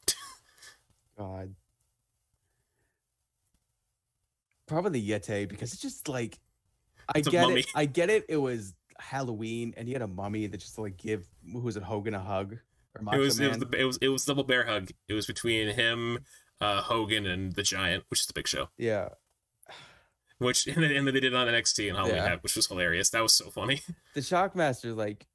God, probably the Yeti because it's just like I get it. It was Halloween, and he had a mummy that just like give who was it Hogan a hug or Macho Man? It was double bear hug. It was between him, Hogan, and the Giant, which is the Big Show. Yeah. Which and then they did it on NXT and Halloween, which was hilarious. That was so funny. The Shockmaster, like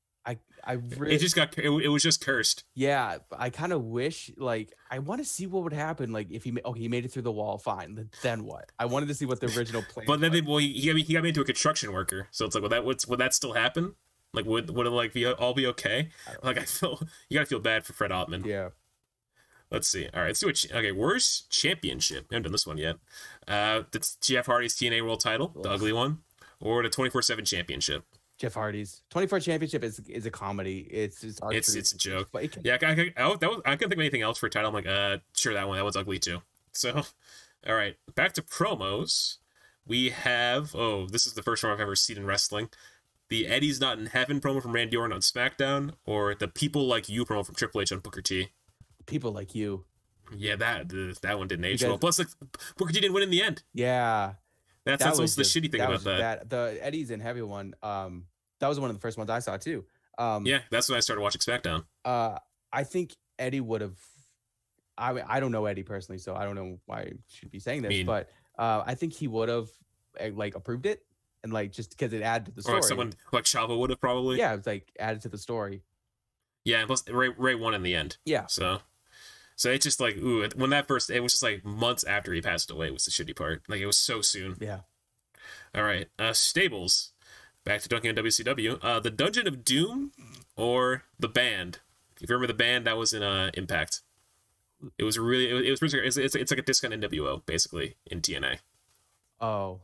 I really, it was just cursed. Yeah, I kind of wish like I want to see what would happen like if he made it through the wall, fine. Then what? I wanted to see what the original plan. But then he got me into a construction worker, so it's like would that still happen? Like would it like all be okay? Like I feel you gotta feel bad for Fred Ottman. Yeah. Let's see. All right, let's do it. Okay, worst championship. I haven't done this one yet. That's Jeff Hardy's TNA World Title, the ugly one, or the 24/7 Championship. Jeff Hardy's 24 Championship is a comedy. It's a joke. Yeah, I couldn't think of anything else for a title. I'm like, sure, that one's ugly too. So, all right, back to promos. We have this is the first one I've ever seen in wrestling. The Eddie's Not in Heaven promo from Randy Orton on SmackDown, or the People Like You promo from Triple H on Booker T. People Like You. Yeah, that one didn't age well. Plus, like, Booker T didn't win in the end. Yeah, that's also the shitty thing about that. The Eddie's in Heavy one. That was one of the first ones I saw too. Yeah, that's when I started watching SmackDown. I think Eddie would have. I don't know Eddie personally, so I don't know why I should be saying this, but I think he would have like approved it and like just because it added to the story. Or someone like Chavo would have probably. Yeah, it's like added to the story. Yeah, plus Ray won in the end. Yeah. So it's just like, ooh, it was just like months after he passed away was the shitty part. Like, it was so soon. Yeah. All right. Stables. Back to dunking on WCW. The Dungeon of Doom or the Band. If you remember the Band, that was in Impact. It was really, it's like a discount NWO, basically, in TNA. Oh.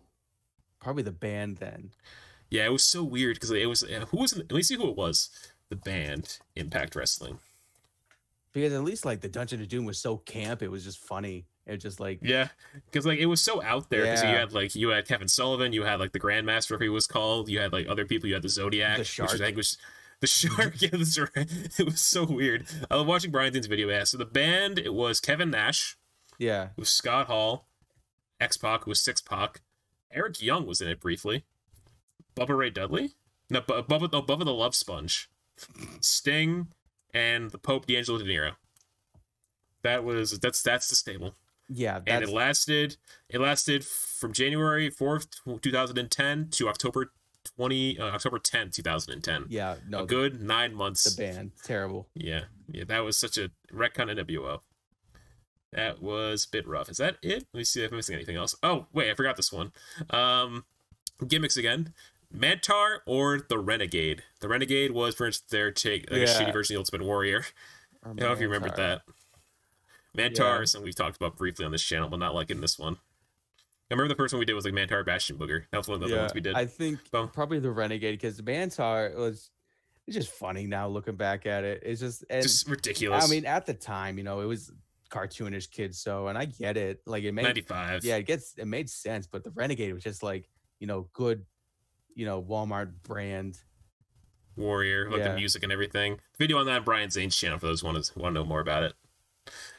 Probably the Band then. Yeah, it was so weird because it was, let me see who it was. The Band, Impact Wrestling. Because at least like the Dungeon of Doom was so camp, it was just funny. It was just like because like it was so out there because you had Kevin Sullivan, you had like the Grandmaster, if he was called, you had like other people, you had the Zodiac, the Shark. Which I think was the Shark. Yeah, that's right. It was so weird. I was watching Brian Dean's video. Yeah, so the Band, it was Kevin Nash. Yeah, it was Scott Hall, X-Pac, who was 6-Pac. Eric Young was in it briefly. Bubba Ray Dudley, no, Bubba the Love Sponge, Sting, and the Pope D'Angelo De Niro. That's the stable. Yeah, and it lasted from January 4th, 2010 to October 10th, 2010. Yeah, no, a good 9 months. The Band, terrible. Yeah, that was such a retcon NWO. That was a bit rough. Is that it? Let me see if I'm missing anything else. Oh, wait, I forgot this one. Gimmicks again. Mantar or the Renegade. The Renegade was pretty much their take, like a shitty version of the Ultimate Warrior. I don't know if you remembered that. Mantar is something we've talked about briefly on this channel, but not like in this one. I remember the first one we did was like Mantar Bastion Booger. That was one of the ones we did. I think probably the Renegade because the Mantar it's just funny now looking back at it. It's just ridiculous. I mean, at the time, it was cartoonish kids, so and I get it. Like it made 95. Yeah, it made sense, but the Renegade was just like good, Walmart brand Warrior, like the music and everything. The video on that on Brian Zane's channel for those who want to know more about it.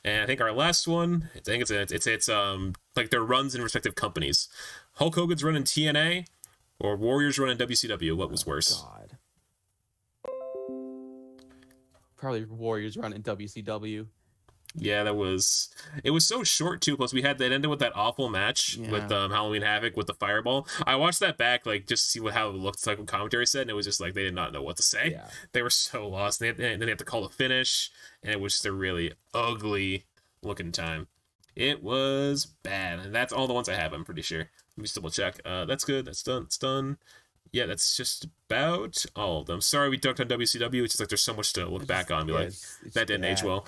And I think our last one, I think it's like their runs in respective companies. Hulk Hogan's run in TNA or Warriors run in WCW. What was worse? God. Probably Warriors run in WCW. Yeah, it was so short too. Plus, we had that ended with that awful match with Halloween Havoc with the fireball. I watched that back like just to see how it looked like what commentary said, and it was just like they did not know what to say. Yeah. They were so lost. And then they had to call a finish, and it was just a really ugly looking time. It was bad, and that's all the ones I have. I'm pretty sure. Let me just double check. That's good. That's done. It's done. Yeah, that's just about all of them. Sorry, we ducked on WCW. It's just like there's so much to look back on. And be like, that didn't age well.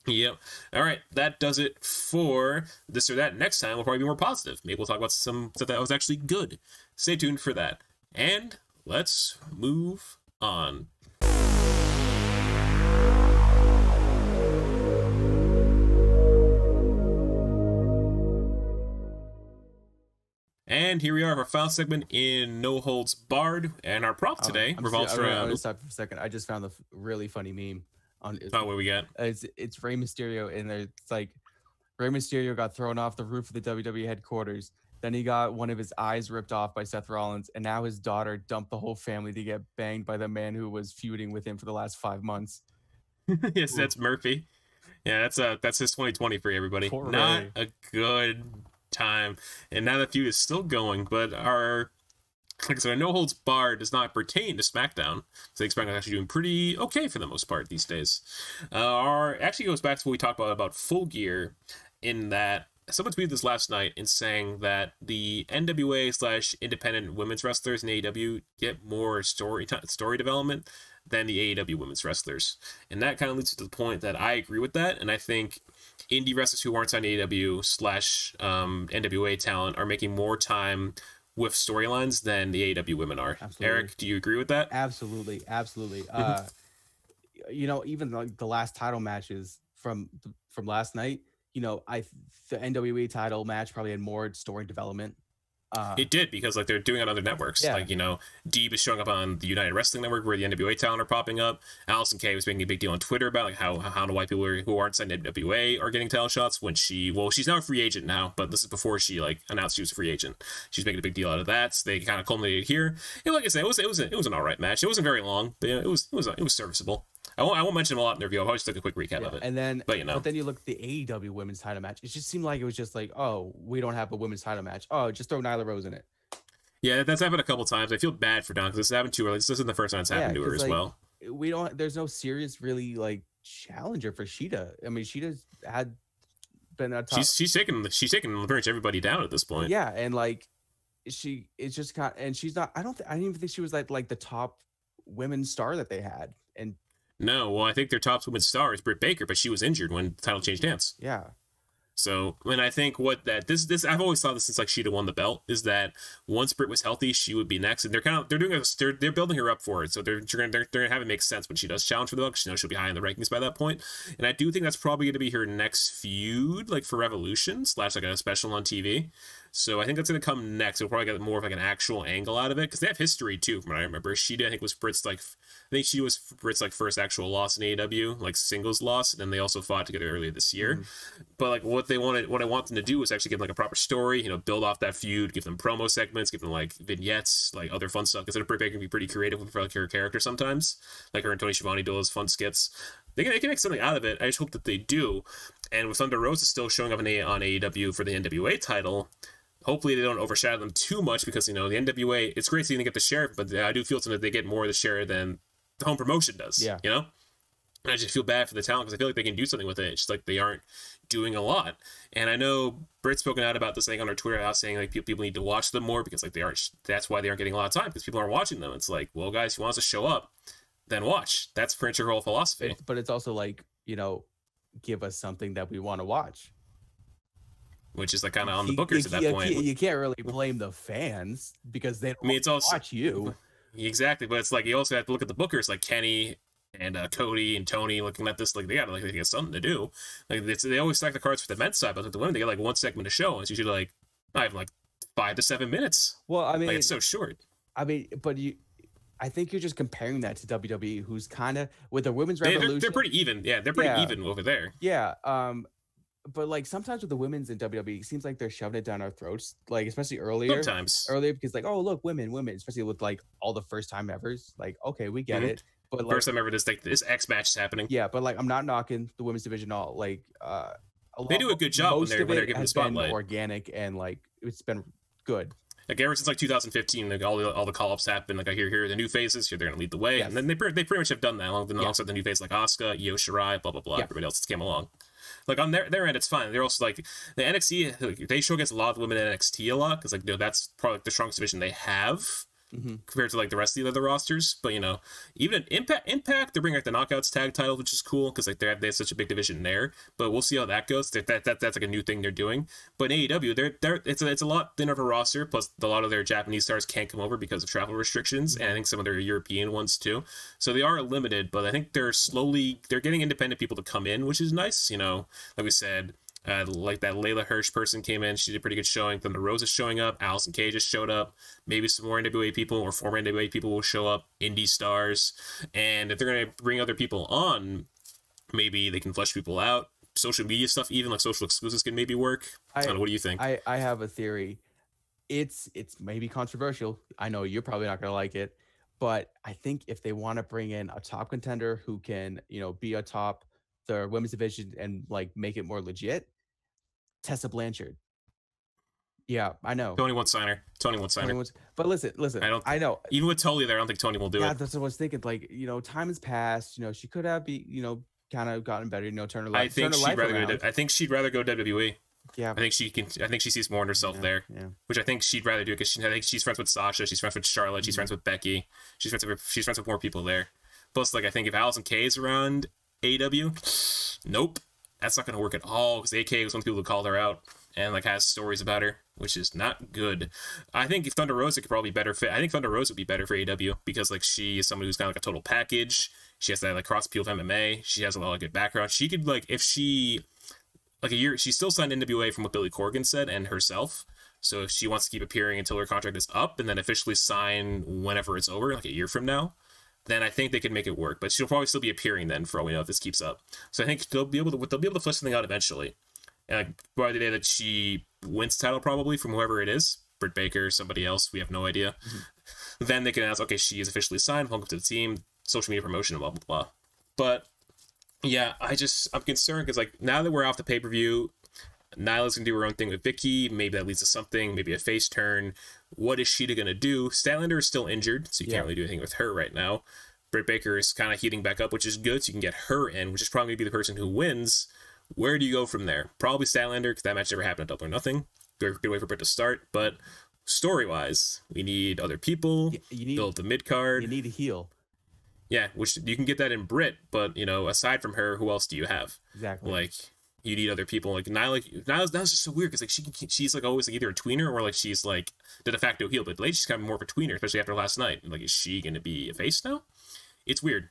Yep. All right. That does it for this or that. Next time, we'll probably be more positive. Maybe we'll talk about some stuff that was actually good. Stay tuned for that. And let's move on. And here we are, our final segment in No Holds Barred, and our prop today revolves around. I'm gonna stop for a second. I just found the really funny meme on. What we got? It's Rey Mysterio, and it's like Rey Mysterio got thrown off the roof of the WWE headquarters. Then he got one of his eyes ripped off by Seth Rollins, and now his daughter dumped the whole family to get banged by the man who was feuding with him for the last 5 months. Yes, that's Murphy. Yeah, that's his 2020 for everybody. Poor Not Ray. a good time, and now the feud is still going, but our No Holds Barred does not pertain to SmackDown, so SmackDown is actually doing pretty okay for the most part these days. Our actually goes back to what we talked about Full Gear, in that someone tweeted this last night in saying that the NWA/independent women's wrestlers in AEW get more story development than the AEW women's wrestlers, and that kind of leads to the point that I agree with that, and I think indie wrestlers who aren't on AEW/NWA talent are making more time with storylines than the AEW women are. Absolutely. Eric, do you agree with that? Absolutely. Even like the last title matches from last night, the NWA title match probably had more story development. It did, because like they're doing it on other networks. Yeah. Like, Deeb is showing up on the United Wrestling Network where the NWA talent are popping up. Allison Kay was making a big deal on Twitter about like how the white people who aren't signed to NWA are getting title shots when she's now a free agent now, but this is before she like announced she was a free agent. She's making a big deal out of that. So they kind of culminated here. And like I said, it was an all right match. It wasn't very long, but it was serviceable. I won't mention them a lot in the review. I'll just take a quick recap of it. And then, but then you look at the AEW women's title match. It just seemed like it was just like, oh, we don't have a women's title match. Oh, just throw Nyla Rose in it. Yeah, that's happened a couple times. I feel bad for Dawn because this happened to her. This isn't the first time it's happened to her as well. There's no serious really like challenger for Sheeta. I mean, Sheeta's had been a top. She's taken pretty much everybody down at this point. Yeah, and like it's just kind and she's not. I didn't even think she was like the top women's star that they had. And no, well, I think their top women's star is Britt Baker, but she was injured when the title changed hands. Yeah. So, and I think this I've always thought this since like Sheeta won the belt, is that once Britt was healthy, she would be next, and they're building her up for it. So they're gonna have it make sense when she does challenge for the belt, because she knows she'll be high in the rankings by that point. And I do think that's probably gonna be her next feud, like for Revolution / like a special on TV. So I think that's gonna come next. We'll probably get more of like an actual angle out of it, because they have history too, from what I remember. Sheeta, I think, was Britt's first actual loss in AEW, like singles loss, and then they also fought together earlier this year. Mm-hmm. But like what I want them to do is actually give them like a proper story, build off that feud, give them promo segments, give them like vignettes, like other fun stuff. Because Britt Baker can be pretty creative with like her character sometimes. Like her and Tony Schiavone do those fun skits. They can make something out of it. I just hope that they do. And with Thunder Rosa still showing up on AEW for the NWA title, hopefully they don't overshadow them too much, because the NWA, it's great seeing they get the share, but I do feel that they get more of the share than the home promotion does. Yeah. And I just feel bad for the talent, because I feel like they can do something with it. It's just like they aren't doing a lot. And I know Britt's spoken out about this thing on her Twitter out, saying like people need to watch them more, because like that's why they aren't getting a lot of time, because people aren't watching them. It's like, well, guys, if you want us to show up, then watch. That's pretty much her whole philosophy. But it's also like, give us something that we want to watch. Which is like kind of on the bookers at that point. You can't really blame the fans, because they don't watch you. Exactly, but it's like you also have to look at the bookers, like Kenny and Cody and Tony looking at this, like they get something to do. Like they always stack the cards for the men's side, but with the women they get like one segment a show, and it's usually like I have like 5 to 7 minutes. Well, I mean, like it's so short. I mean, but I think you're just comparing that to WWE, who's kind of with the women's revolution. They're pretty even. Yeah, they're pretty even over there. Yeah. But like sometimes with the women's in WWE, it seems like they're shoving it down our throats, like especially earlier, because like, oh look, women, especially with like all the first time evers, like okay, we get it, but like, first time ever, this X match is happening. Yeah, but like I'm not knocking the women's division all like they do a good job when they're given the spotlight. Organic, and like it's been good. Like ever since like 2015, like all the call-ups happen. Like I hear the new faces, here they're gonna lead the way, and then they pretty much have done that. Alongside the new face like Asuka, Io Shirai, blah blah blah. Everybody else that's came along. Like on their end, it's fine. They're also like the NXT. Like, they show against a lot of women in NXT a lot, because like that's probably like the strongest division they have. compared to like the rest of the other rosters. But you know, even Impact, they're bringing like the Knockouts tag title, which is cool because like they have such a big division there. But we'll see how that goes. That's like a new thing they're doing. But in AEW, it's a lot thinner of a roster. Plus, a lot of their Japanese stars can't come over because of travel restrictions, and I think some of their European ones too. So they are limited. But I think they're getting independent people to come in, which is nice. You know, like we said. Like that Layla Hirsch person came in. She did a pretty good showing. Thunder Rosa's showing up. Allison Kay just showed up. Maybe some more NWA people or former NWA people will show up. Indie stars. And if they're going to bring other people on, maybe they can flesh people out. Social media stuff, even like social exclusives can maybe work. I don't know. What do you think? I have a theory. It's maybe controversial. I know you're probably not going to like it. But I think if they want to bring in a top contender who can, you know, be atop the women's division and like make it more legit, Tessa Blanchard. Yeah, I know. Tony won't sign her. But listen. I know. Even with Tully there, I don't think Tony will do it. Yeah, that's what I was thinking. Like, you know, time has passed. You know, she could have kind of gotten better. You know, turn her life. I think she'd rather go WWE. Yeah, I think she sees more in herself there. Yeah. Which I think she'd rather do because I think she's friends with Sasha. She's friends with Charlotte. She's friends with Becky. She's friends with more people there. Plus, like I think if Allison Kay is around AEW, nope. That's not going to work at all because AK was one of the people who called her out and like has stories about her, which is not good. I think if Thunder Rosa could probably better fit. I think Thunder Rosa would be better for AEW because like she is somebody who's kind of like a total package. She has that like cross appeal of MMA. She has a lot of good background. She could like if she like a year. She still signed NWA from what Billy Corgan said and herself. So if she wants to keep appearing until her contract is up and then officially sign whenever it's over, like a year from now, then I think they could make it work. But she'll probably still be appearing then, for all we know, if this keeps up. So I think they'll be able to flesh something out eventually. And by the day that she wins the title, probably from whoever it is, Britt Baker, somebody else, we have no idea. Then they can announce, okay, she is officially signed. Welcome to the team. Social media promotion, blah blah blah. But yeah, I'm concerned because like now that we're off the pay-per-view, Nyla's gonna do her own thing with Vicky. Maybe that leads to something. Maybe a face turn. What is Sheeta gonna do? Statlander is still injured, so you can't really do anything with her right now. Britt Baker is kind of heating back up, which is good. So you can get her in, which is probably gonna be the person who wins. Where do you go from there? Probably Statlander because that match never happened at Double or Nothing. Good way for Britt to start, but story-wise, we need other people. You need build the mid card. You need a heel. Yeah, which you can get that in Britt, but you know, aside from her, who else do you have? Exactly. Like. You need other people like Nyla's just so weird because like she's like always like either a tweener or like she's like the de facto heel, but lately she's kind of more of a tweener, especially after last night. Like, is she gonna be a face now? It's weird,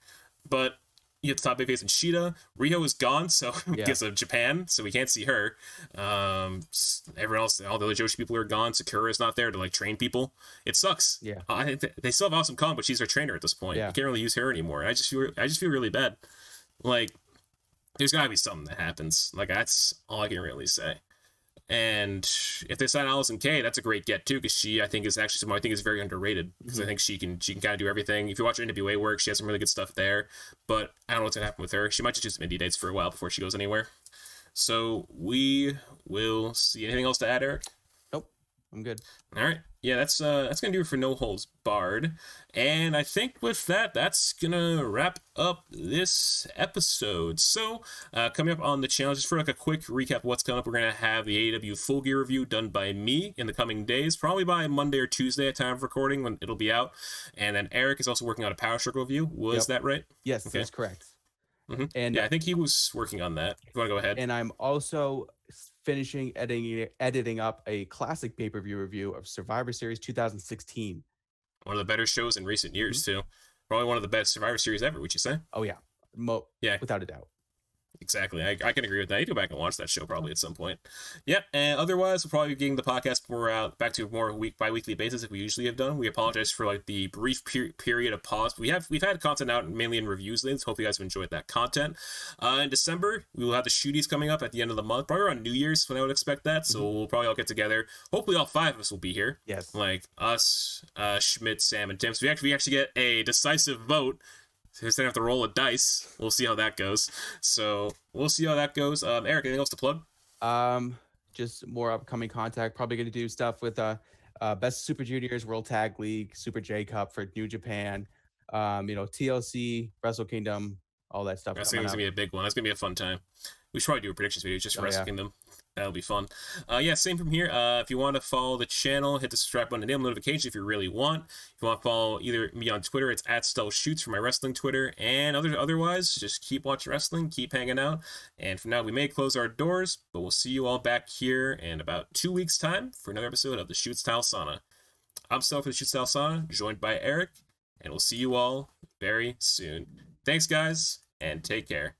but you have the top big face in Sheeta. Riho is gone, so because of Japan, so we can't see her. Everyone else, all the other Joshi people are gone. Sakura is not there to like train people. It sucks. Yeah, I think they still have Awesome Kong, but she's their trainer at this point. Yeah. You can't really use her anymore. I just feel really bad. Like. There's gotta be something that happens. Like that's all I can really say. And if they sign Allison Kay, that's a great get too, because I think is actually someone I think is very underrated. Because I think she can kind of do everything. If you watch her NWA work, she has some really good stuff there. But I don't know what's gonna happen with her. She might just do some indie dates for a while before she goes anywhere. So we will see. Anything else to add, Eric? Nope, I'm good. All right. Yeah, that's gonna do it for No Holds Barred. And I think with that, that's gonna wrap up this episode. So coming up on the channel, just for like a quick recap of what's coming up, we're gonna have the AEW Full Gear review done by me in the coming days, probably by Monday or Tuesday at time of recording when it'll be out. And then Eric is also working on a Power Struggle review. Was that right? Yes, okay. That's correct. And yeah, I think he was working on that. If you want to go ahead. And I'm also finishing editing up a classic pay-per-view review of Survivor Series 2016. One of the better shows in recent years too. Probably one of the best Survivor Series ever, would you say? Oh yeah, without a doubt. Exactly. I can agree with that. You go back and watch that show probably at some point. Yep. And otherwise, we'll probably be getting the podcast more back to a more bi-weekly basis if we usually have done. We apologize for like the brief period of pause. We've had content out mainly in reviews lately. So hope you guys have enjoyed that content. In December, we will have the shooties coming up at the end of the month, probably around New Year's when I would expect that. So we'll probably all get together. Hopefully all 5 of us will be here. Yes. Like us, Schmidt, Sam, and Tim. So we actually get a decisive vote. So we're going to have to roll a dice. We'll see how that goes. So we'll see how that goes. Eric, anything else to plug? Just more upcoming contact. Probably going to do stuff with Best Super Juniors, World Tag League, Super J Cup for New Japan. TLC, Wrestle Kingdom, all that stuff. I think it's going to be a big one. That's going to be a fun time. We should probably do a predictions video just for Wrestle Kingdom. That'll be fun. Yeah, same from here. If you want to follow the channel, hit the subscribe button and enable notifications if you really want. If you want to follow either me on Twitter, it's at StelShoots for my wrestling Twitter. And otherwise, just keep watching wrestling, keep hanging out. And for now, we may close our doors, but we'll see you all back here in about 2 weeks' time for another episode of the Shoot Style Sauna. I'm Stel for the Shoot Style Sauna, joined by Eric, and we'll see you all very soon. Thanks, guys, and take care.